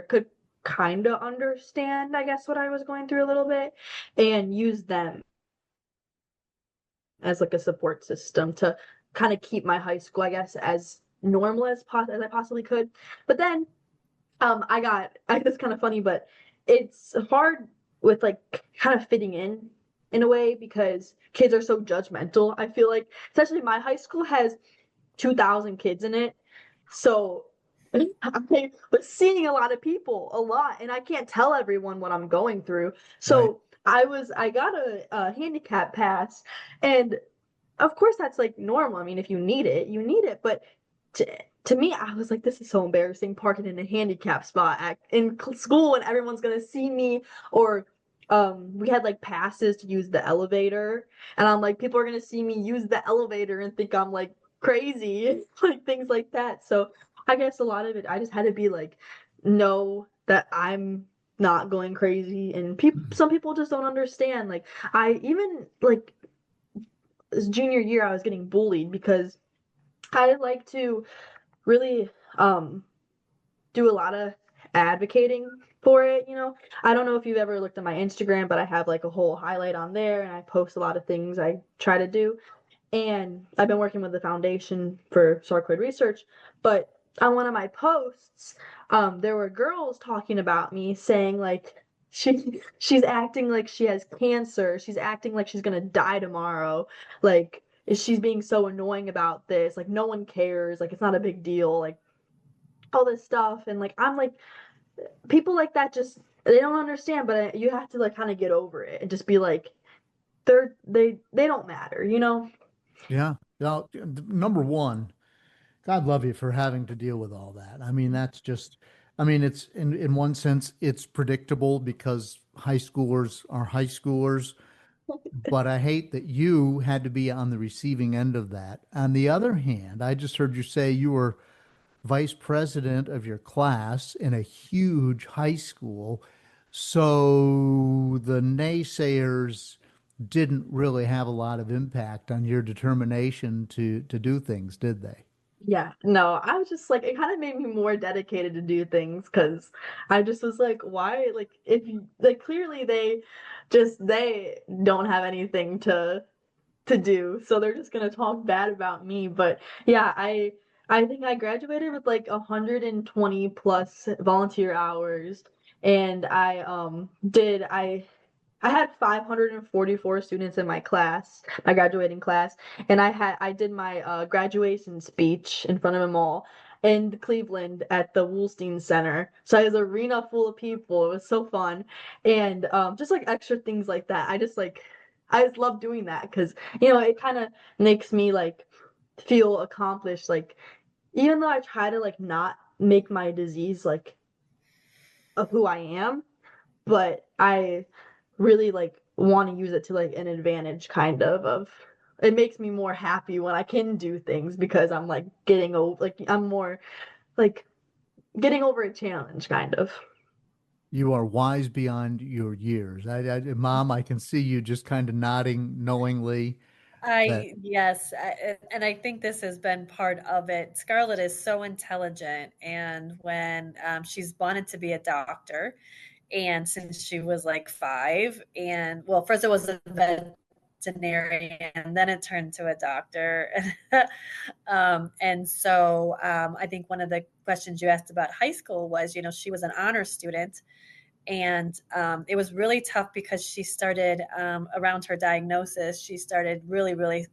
could kind of understand, I guess, what I was going through a little bit and use them as like a support system to kind of keep my high school, I guess, as normal as I possibly could. But then it's kind of funny, but it's hard with like kind of fitting in a way because kids are so judgmental. I feel like, especially my high school has 2,000 kids in it. So I was seeing a lot of people a lot, and I can't tell everyone what I'm going through. So I got a handicap pass, and of course that's like normal. I mean, if you need it, you need it. But to me, I was like, this is so embarrassing parking in a handicap spot in school and everyone's gonna see me. Or we had like passes to use the elevator, and I'm like, people are gonna see me use the elevator and think I'm like crazy, like things like that. So I guess a lot of it, I just had to be like, know that I'm not going crazy, and some people just don't understand. Like I even like this junior year, I was getting bullied because I like to really do a lot of advocating for it, you know. I don't know if you've ever looked at my Instagram, but I have like a whole highlight on there and I post a lot of things I try to do. And I've been working with the foundation for sarcoid research, but on one of my posts, there were girls talking about me saying like she's acting like she has cancer. She's acting like she's gonna die tomorrow. Like she's being so annoying about this. Like no one cares. Like it's not a big deal. Like all this stuff. And like I'm like people like that just they don't understand. But you have to like kind of get over it and just be like they don't matter. You know. Yeah. Now, number one, God love you for having to deal with all that. I mean, that's just, I mean, it's in one sense, it's predictable because high schoolers are high schoolers, but I hate that you had to be on the receiving end of that. On the other hand, I just heard you say you were vice president of your class in a huge high school. So the naysayers didn't really have a lot of impact on your determination to do things, did they? Yeah, no, I was just like, it kind of made me more dedicated to do things because I just was like, why? Like, if like clearly they don't have anything to do, so they're just gonna talk bad about me. But yeah, I think I graduated with like 120 plus volunteer hours, and I had 544 students in my class, my graduating class, and I did my graduation speech in front of them all in Cleveland at the Woolstein Center. So I was an arena full of people. It was so fun, and just like extra things like that. I just love doing that because you know it kind of makes me like feel accomplished. Like even though I try to like not make my disease like of who I am, but I really like want to use it to like an advantage kind of it makes me more happy when I can do things because I'm like getting over like I'm more like getting over a challenge kind of. You are wise beyond your years. Mom, I can see you just kind of nodding knowingly that Yes, and I think this has been part of it. Scarlett is so intelligent, and when she's wanted to be a doctor, And since she was like 5, and well, first it was a veterinarian, then it turned to a doctor. And so I think one of the questions you asked about high school was, she was an honor student. And it was really tough because she started around her diagnosis, she started really, really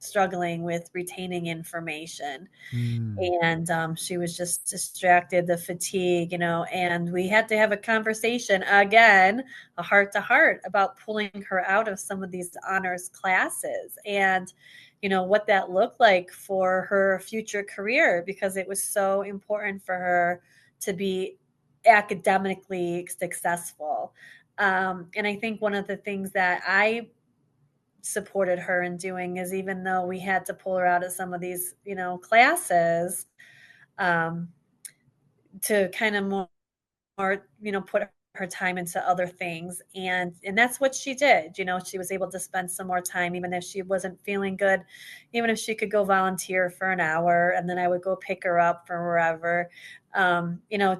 struggling with retaining information. And she was just distracted, the fatigue, and we had to have a conversation again, a heart to heart, about pulling her out of some of these honors classes and what that looked like for her future career, because it was so important for her to be academically successful. And I think one of the things that I supported her in doing is, even though we had to pull her out of some of these, classes, to kind of more, put her time into other things. And that's what she did. She was able to spend some more time, even if she wasn't feeling good, even if she could go volunteer for an hour, and then I would go pick her up from wherever,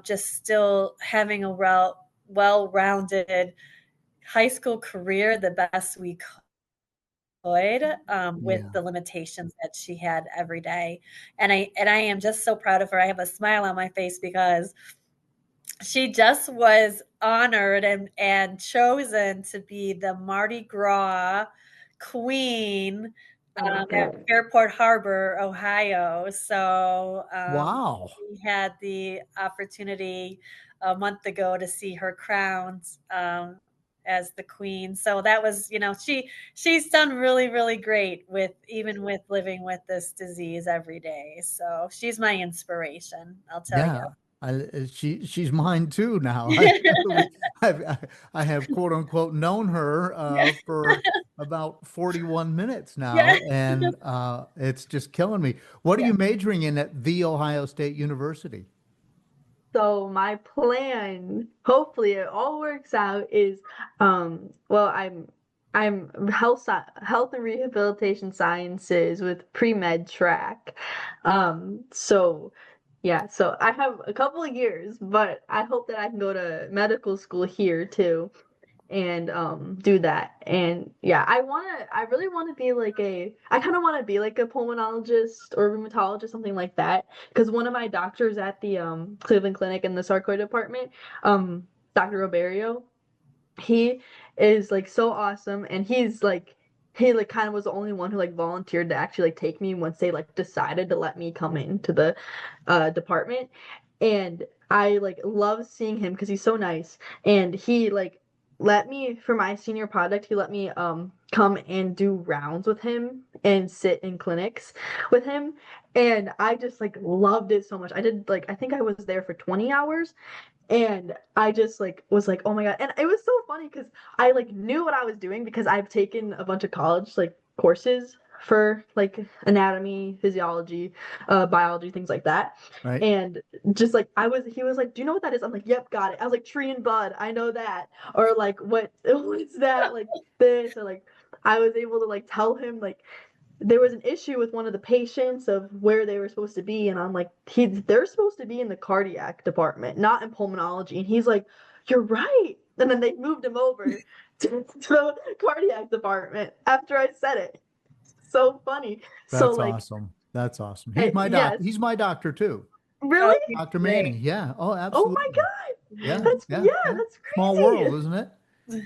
just still having a well-rounded high school career the best we could, with the limitations that she had every day. And I am just so proud of her. I have a smile on my face because she just was honored and chosen to be the Mardi Gras queen at Fairport Harbor, Ohio. So Wow. we had the opportunity a month ago to see her crowned as the queen. So that was, she's done really, really great with living with this disease every day. So she's my inspiration, I'll tell you. She's mine too now. I have quote unquote known her for about 41 minutes now, and it's just killing me. What are you majoring in at The Ohio State University? So my plan, hopefully it all works out, is I'm health and rehabilitation sciences with pre-med track. So I have a couple of years, but I hope that I can go to medical school here too and do that. And I really want to be I kind of want to be like a pulmonologist or rheumatologist, something like that, because one of my doctors at the Cleveland Clinic in the sarcoid department, Dr. Roberio, he is like so awesome, and he kind of was the only one who like volunteered to actually like take me once they like decided to let me come into the department. And I like love seeing him because he's so nice, and he like let me, for my senior project, he let me come and do rounds with him and sit in clinics with him, and I just like loved it so much. I think I was there for 20 hours, and I just like was like, oh my God. And it was so funny because I like knew what I was doing because I've taken a bunch of college like courses for like anatomy, physiology, biology, things like that. Right. And just like he was like, do you know what that is? I'm like, yep, got it. I was like, tree and bud, I know that. Or like, what's that? Like this, or like I was able to like tell him like there was an issue with one of the patients of where they were supposed to be, and I'm like, they're supposed to be in the cardiac department, not in pulmonology. And he's like, you're right. And then they moved him over to the cardiac department after I said it. So funny. That's awesome. That's awesome. He's my yes. He's my doctor too. Really? Dr. Manning. Yeah. Oh, absolutely. Oh my God. Yeah. That's crazy. Small world, isn't it? Yeah.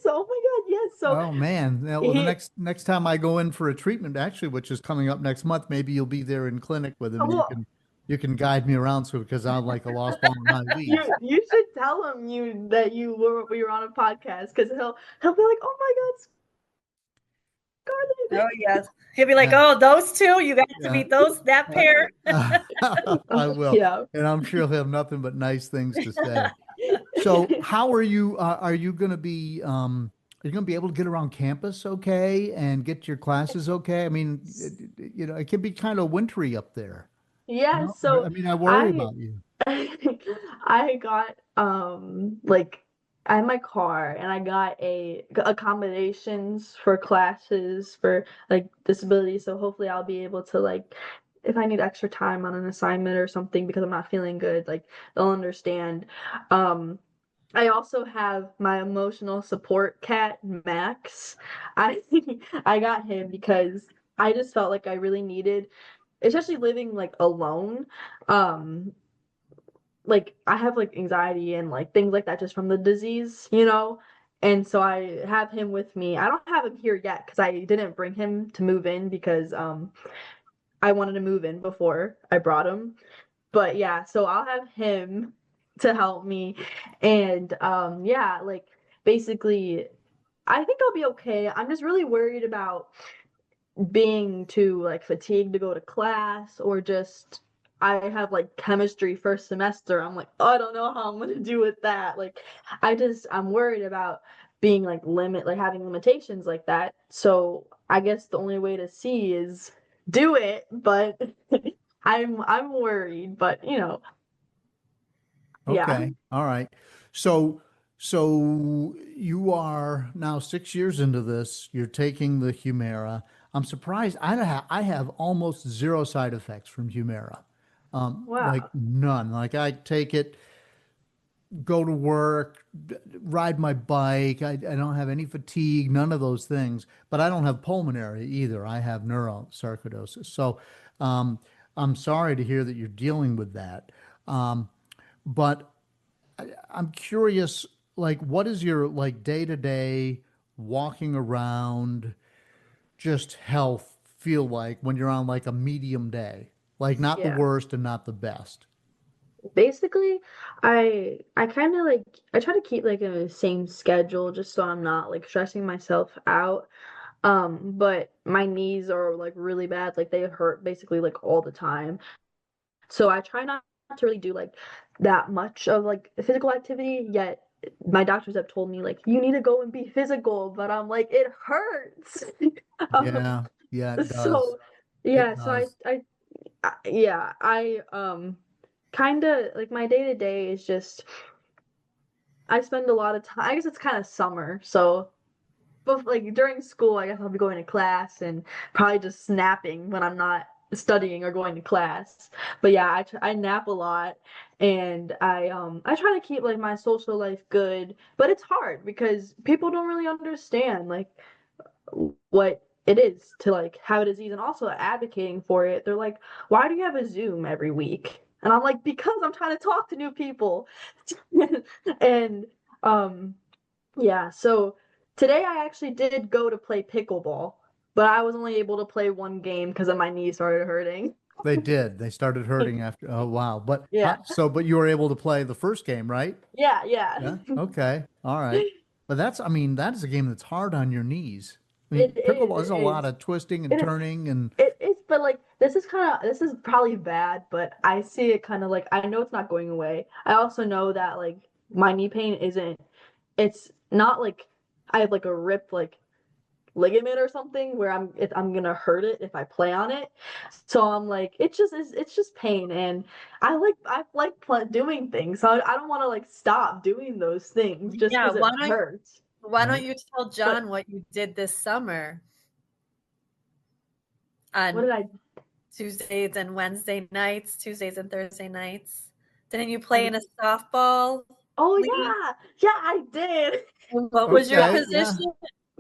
So, oh my God, yes. So, oh man, well, the next time I go in for a treatment, actually, which is coming up next month, maybe you'll be there in clinic with him. And you can guide me around, because I'm like a lost ball in my weeds. You should tell him that we were on a podcast, because he'll be like, oh my God, Scarlett. Oh yes, he'll be like, oh, those two, you got to meet that pair. I will. Yeah, and I'm sure he'll have nothing but nice things to say. So how are you? Are you going to be? Are you going to be able to get around campus okay and get your classes okay? I mean, it can be kind of wintry up there. Yeah. So I mean, I worry about you. I got I have my car, and I got accommodations for classes for like disability. So hopefully I'll be able to like, if I need extra time on an assignment or something because I'm not feeling good, like they'll understand. I also have my emotional support cat, Max. I I got him because I just felt like I really needed, especially living like alone. Um, like I have like anxiety and like things like that just from the disease, you know? And so I have him with me. I don't have him here yet because I didn't bring him to move in because I wanted to move in before I brought him. But yeah, so I'll have him to help me. And yeah, like basically I think I'll be okay. I'm just really worried about being too like fatigued to go to class, or just I have like chemistry first semester. I'm like, oh, I don't know how I'm gonna do with that. Like I'm worried about being like having limitations like that. So I guess the only way to see is do it, but I'm worried, but yeah. Okay. All right. So, so you are now 6 years into this. You're taking the Humira. I'm surprised. I have almost zero side effects from Humira. Like Wow. none. Like I take it, go to work, ride my bike. I don't have any fatigue, none of those things. But I don't have pulmonary either. I have sarcoidosis. So, um, I'm sorry to hear that you're dealing with that. Um, but I'm curious, like, what is your like day to day walking around, just health feel like when you're on like a medium day? Like, not the Yeah. worst and not the best. Basically, I kind of like I try to keep like a same schedule just so I'm not like stressing myself out. But my knees are like really bad, like they hurt basically like all the time. So I try not to really do like that much of like physical activity, yet my doctors have told me like you need to go and be physical, but I'm like it hurts. Um, Yeah, yeah, it does. so It yeah, so does. yeah, I kind of like my day to day is just I spend a lot of time. I guess it's kind of summer, so but like during school, I guess I'll be going to class and probably just snapping when I'm not studying or going to class. But yeah, I nap a lot, and I try to keep like my social life good, but it's hard because people don't really understand like what it is to like have a disease, and also advocating for it. They're like, why do you have a Zoom every week? And I'm like, because I'm trying to talk to new people. And um yeah, so today I actually did go to play pickleball, but I was only able to play one game because of my knee started hurting. They did. They started hurting after. Oh, wow. But Yeah. but you were able to play the first game, right? Yeah, yeah. Yeah. Okay. All right. But I mean, that is a game that's hard on your knees. I mean, It is, pickleball is it a lot is. of twisting and It turning and it is, but like this is probably bad, but I see it kind of like I know it's not going away. I also know that like my knee pain isn't it's not like I have like a rip like ligament or something where I'm gonna hurt it if I play on it. So I'm like, it's just pain, and I like doing things. So I don't want to like stop doing those things just Yeah, because it hurts. why don't right. you tell But John what you did this summer what on did I? Tuesdays and Thursday nights? Didn't you play I in a softball oh league? yeah, I did. And what was your Yeah, Okay. Yeah. position?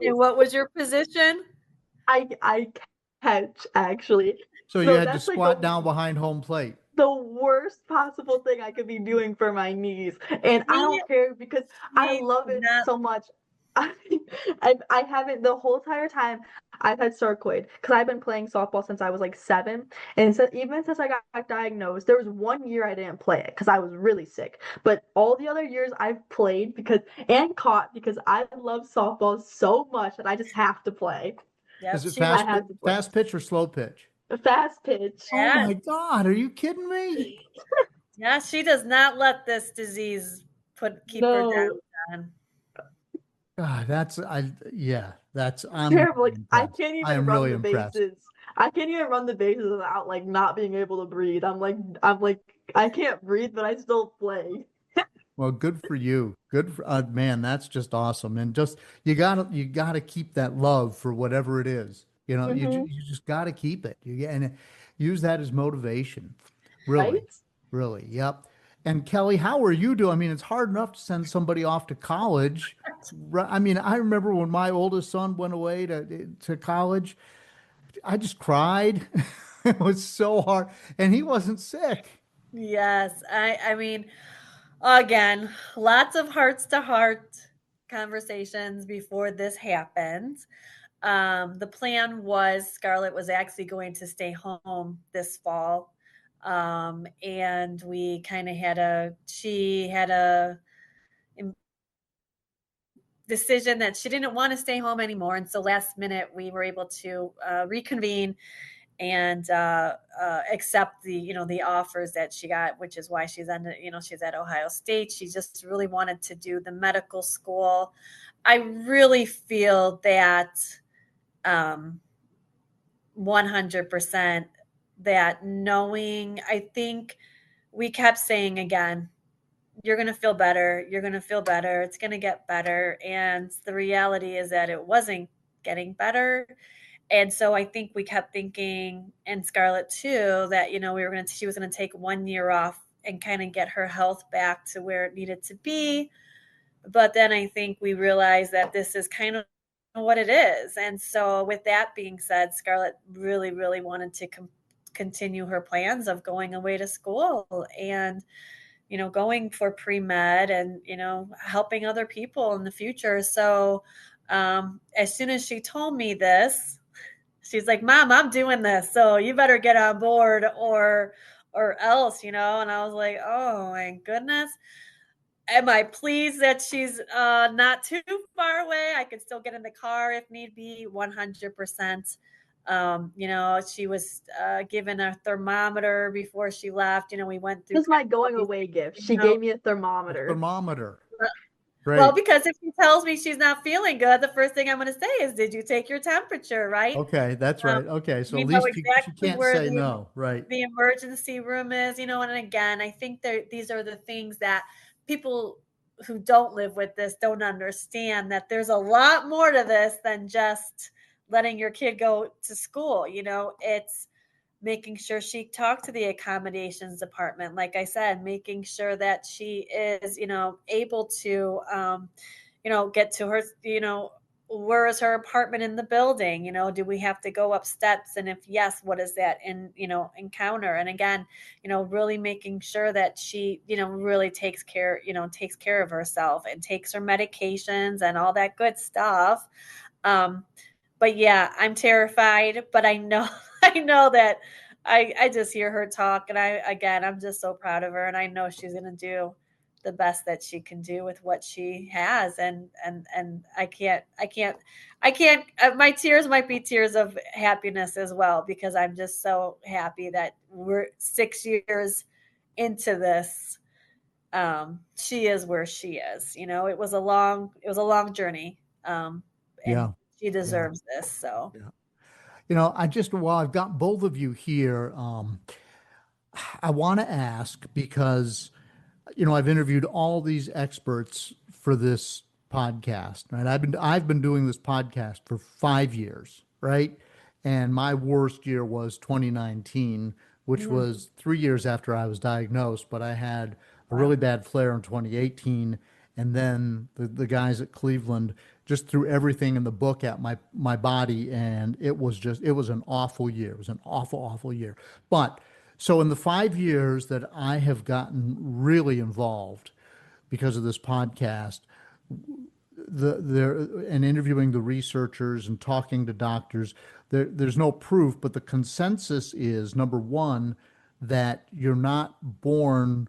And what was your position? I catch actually. So you So had to that's like squat down behind home plate. the worst possible thing I could be doing for my knees. And I She don't care because I she love did it not so much. I, I haven't the whole entire time I've had sarcoid because I've been playing softball since I was like 7. And so even since I got diagnosed, there was 1 year I didn't play it because I was really sick. But all the other years I've played because and caught because I love softball so much that I just have to play. Is Yep, it she was I have to play. fast pitch or slow pitch? Fast pitch. Oh yes. my God, are you kidding me? Yeah, she does not let this disease keep her No. down. God, yeah, I'm Terrible. really Like I impressed. can't I even am run really the impressed. bases. I can't even run the bases without like not being able to breathe. I'm like I can't breathe, but I still play. Well, good for you. Man, that's just awesome. And just you gotta keep that love for whatever it is. Hmm. You just gotta keep it. And use that as motivation. Really, Right? really. Yep. And Kelly, how are you doing? I mean, it's hard enough to send somebody off to college. I mean, I remember when my oldest son went away to college, I just cried. It was so hard, and he wasn't sick. Yes, I mean, again, lots of hearts to heart conversations before this happened. The plan was Scarlett was actually going to stay home this fall. And we kind of she had a decision that she didn't want to stay home anymore. And so last minute we were able to reconvene and accept the offers that she got, which is why she's she's at Ohio State. She just really wanted to do the medical school. I really feel that 100% that knowing, I think we kept saying again, you're going to feel better. You're going to feel better. It's going to get better. And the reality is that it wasn't getting better. And so I think we kept thinking, and Scarlett too, that, she was going to take 1 year off and kind of get her health back to where it needed to be. But then I think we realized that this is kind of what it is. And so with that being said, Scarlett really, really wanted to continue her plans of going away to school and, going for pre-med and, helping other people in the future. So as soon as she told me this, she's like, Mom, I'm doing this. So you better get on board or else, and I was like, oh my goodness. Am I pleased that she's not too far away? I could still get in the car if need be, 100%. She was given a thermometer before she left. We went through. This is my going away gift. She gave me a thermometer. Thermometer. Great. Well, because if she tells me she's not feeling good, the first thing I'm going to say is, did you take your temperature, right? Okay, that's right. Okay, so at least she can't say no, right? The emergency room is, and again, I think these are the things that people who don't live with this don't understand, that there's a lot more to this than just letting your kid go to school. It's making sure she talked to the accommodations department. Like I said, making sure that she is, able to, get to her, where is her apartment in the building? Do we have to go up steps? And if yes, what is that encounter? And again, really making sure that she, really takes care of herself and takes her medications and all that good stuff. But yeah, I'm terrified, but I know that I just hear her talk, and I'm just so proud of her, and I know she's going to do the best that she can do with what she has. And I can't, my tears might be tears of happiness as well, because I'm just so happy that we're 6 years into this. She is where she is, it was a long journey. And she deserves this. So, while I've got both of you here, I want to ask, because I've interviewed all these experts for this podcast, right? I've been doing this podcast for 5 years, right? And my worst year was 2019, which was 3 years after I was diagnosed, but I had a really bad flare in 2018. And then the guys at Cleveland just threw everything in the book at my body. And it was an awful year. It was an awful, awful year. But so in the 5 years that I have gotten really involved because of this podcast, and interviewing the researchers and talking to doctors, there's no proof, but the consensus is, number one, that you're not born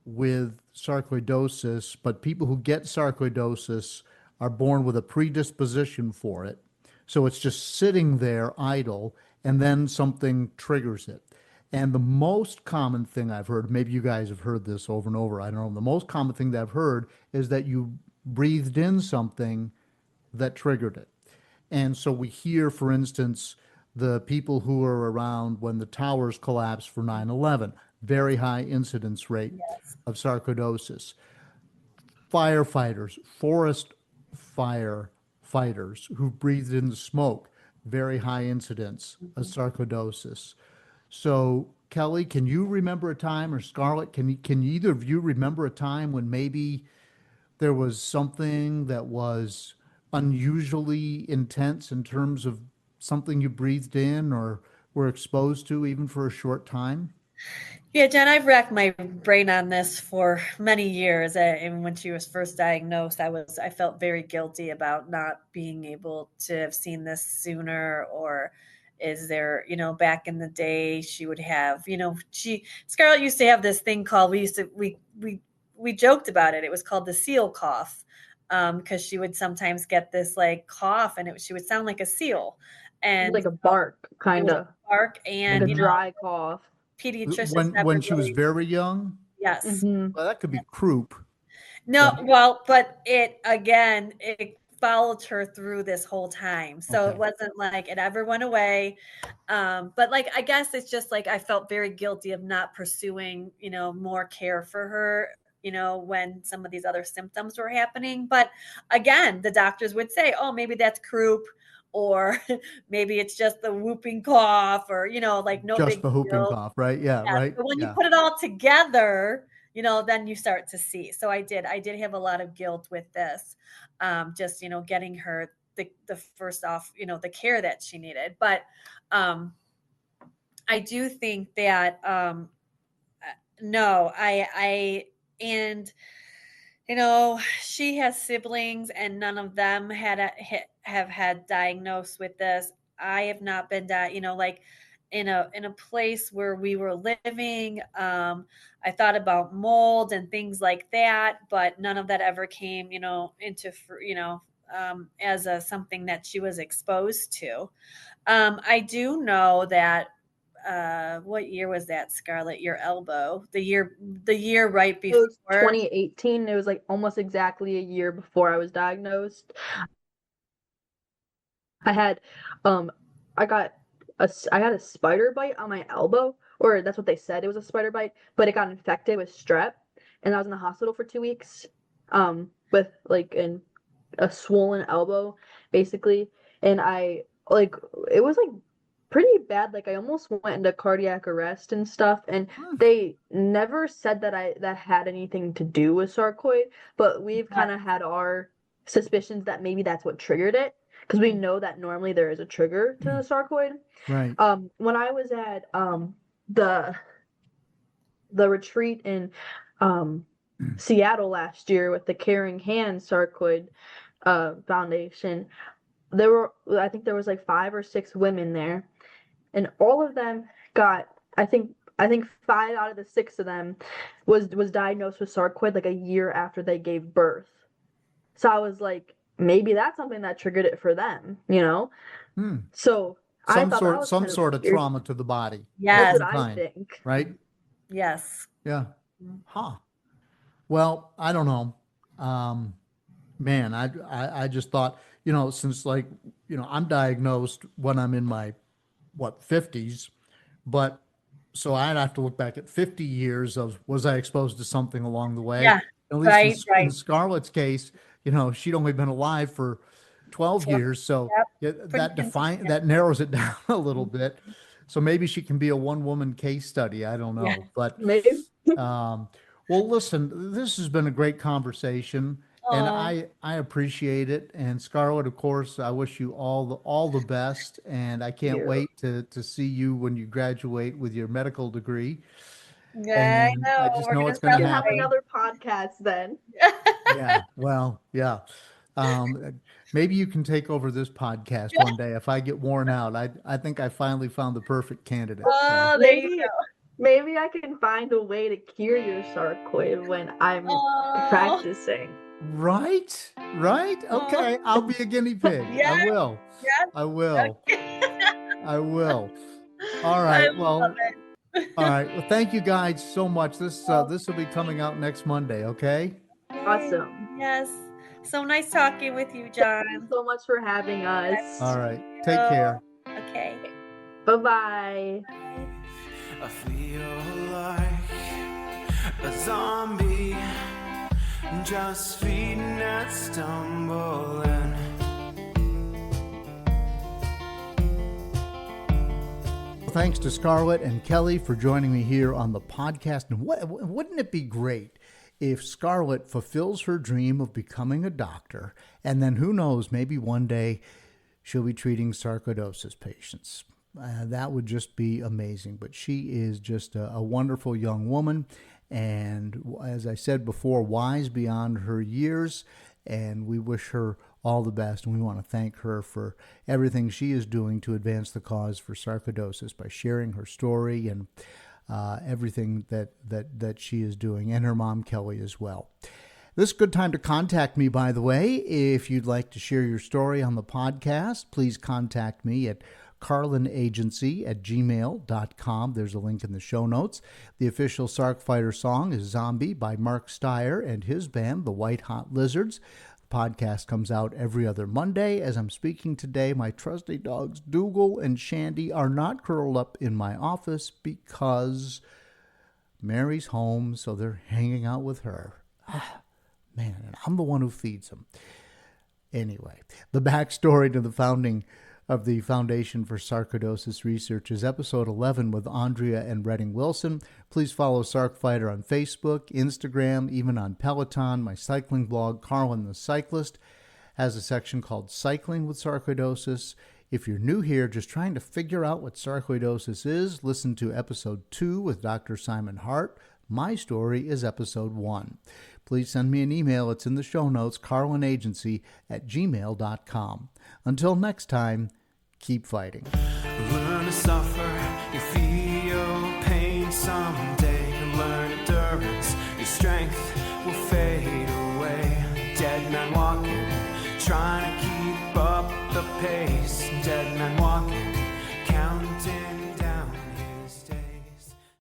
with sarcoidosis, but people who get sarcoidosis are born with a predisposition for it. So it's just sitting there idle, and then something triggers it. And the most common thing I've heard, maybe you guys have heard this over and over, I don't know, the most common thing that I've heard is that you breathed in something that triggered it. And so we hear, for instance, the people who were around when the towers collapsed for 9/11, very high incidence rate of sarcoidosis. Firefighters, forest firefighters who breathed in the smoke, very high incidence of sarcoidosis. So, Kelly, can you remember a time, or Scarlett, can either of you remember a time when maybe there was something that was unusually intense in terms of something you breathed in or were exposed to even for a short time? Yeah, Jen, I've racked my brain on this for many years. And when she was first diagnosed, I felt very guilty about not being able to have seen this sooner. Or is there, back in the day, she would have, Scarlett used to have this thing called, we joked about it. It was called the seal cough, because she would sometimes get this like cough, and she would sound like a seal, and Like a bark, kind of. bark, Like and a dry cough. pediatricians When never she was really, very young? yes. Well, that could be croup. No, But- well, but it followed her through this whole time. So Okay. it wasn't like it ever went away. But like, I guess it's just like I felt very guilty of not pursuing, more care for her, when some of these other symptoms were happening. But again, the doctors would say, oh, maybe that's croup, or maybe it's just the whooping cough, or, like no Just big the whooping deal. cough, right? Yeah, Yeah. right. But when you Yeah. put it all together, then you start to see. So I did have a lot of guilt with this, just, getting her the first off, the care that she needed. But I do think that, no, and, she has siblings, and none of them have had diagnosed with this. I have not been like in a place where we were living. I thought about mold and things like that, but none of that ever came, into, as something that she was exposed to. I do know that, what year was that, Scarlett? Your elbow, the year right It before. was 2018. It was like almost exactly a year before I was diagnosed. I had I had a spider bite on my elbow, or that's what they said. It was a spider bite, but it got infected with strep, and I was in the hospital for 2 weeks, with like a swollen elbow, basically. And it was like pretty bad. Like I almost went into cardiac arrest and stuff. And they never said that had anything to do with sarcoid, but we've kind of had our suspicions that maybe that's what triggered it, because we know that normally there is a trigger to the sarcoid. Right. When I was at the retreat in Seattle last year with the Caring Hands Sarcoid Foundation, I think there was like 5 or 6 women there, and all of them got, I think 5 out of the 6 of them was diagnosed with sarcoid like a year after they gave birth. So I was like, maybe that's something that triggered it for them, So I thought that was some kind sort of weird. trauma to the body. Yes. That's what I think. Right? Yes. Yeah. Huh. Well, I don't know. Man, I just thought, since I'm diagnosed when I'm in my 50s, but so I'd have to look back at 50 years of, was I exposed to something along the way? Yeah. At least Right. in Scarlett's case, she'd only been alive for 12 years. So that narrows it down a little bit. So maybe she can be a one-woman case study. I don't know. Yeah. But Maybe. well, listen, this has been a great conversation, and I appreciate it. And Scarlett, of course, I wish you all the best, and I can't wait to see you when you graduate with your medical degree. Yeah, And I know. I just know it's We going to can have happen. another podcast then. Yeah, well, yeah. Maybe you can take over this podcast one day if I get worn out. I think I finally found the perfect candidate. Oh, there you Maybe go. maybe I can find a way to cure your sarcoid when I'm practicing. Right? Okay, I'll be a guinea pig. Yes, I will. yes. I will. I will. All right. Well, all right. Well, thank you guys so much. This will be coming out next Monday, okay? Awesome. Yes. So nice talking with you, John. Thank you so much for having us. All right. Take care. Okay. Bye-bye. I feel like a zombie, just feeding and stumbling. thanks to Scarlett and Kelly for joining me here on the podcast. And wouldn't it be great if Scarlett fulfills her dream of becoming a doctor, and then who knows, maybe one day she'll be treating sarcoidosis patients. That would just be amazing. But she is just a wonderful young woman, and as I said before, wise beyond her years, and we wish her all the best, and we want to thank her for everything she is doing to advance the cause for sarcoidosis by sharing her story and everything that she is doing, and her mom, Kelly, as well. This is a good time to contact me, by the way. If you'd like to share your story on the podcast, please contact me at carlinagency@gmail.com. There's a link in the show notes. The official Sarc Fighter song is Zombie by Mark Steyer and his band, the White Hot Lizards. The podcast comes out every other Monday. As I'm speaking today, my trusty dogs Dougal and Shandy are not curled up in my office because Mary's home, so they're hanging out with her. Man, and I'm the one who feeds them. Anyway, the backstory to the founding of the Foundation for Sarcoidosis Research is episode 11 with Andrea and Redding Wilson. Please follow Sarc Fighter on Facebook, Instagram, even on Peloton. My cycling blog, Carlin the Cyclist, has a section called Cycling with Sarcoidosis. If you're new here, just trying to figure out what sarcoidosis is, listen to episode 2 with Dr. Simon Hart. My story is episode 1. Please send me an email. It's in the show notes, carlinagency@gmail.com. Until next time, keep fighting. Learn to suffer, you feel pain someday. Learn endurance, your strength will fade away. Dead man walking, trying to keep up the pace. Dead man walking,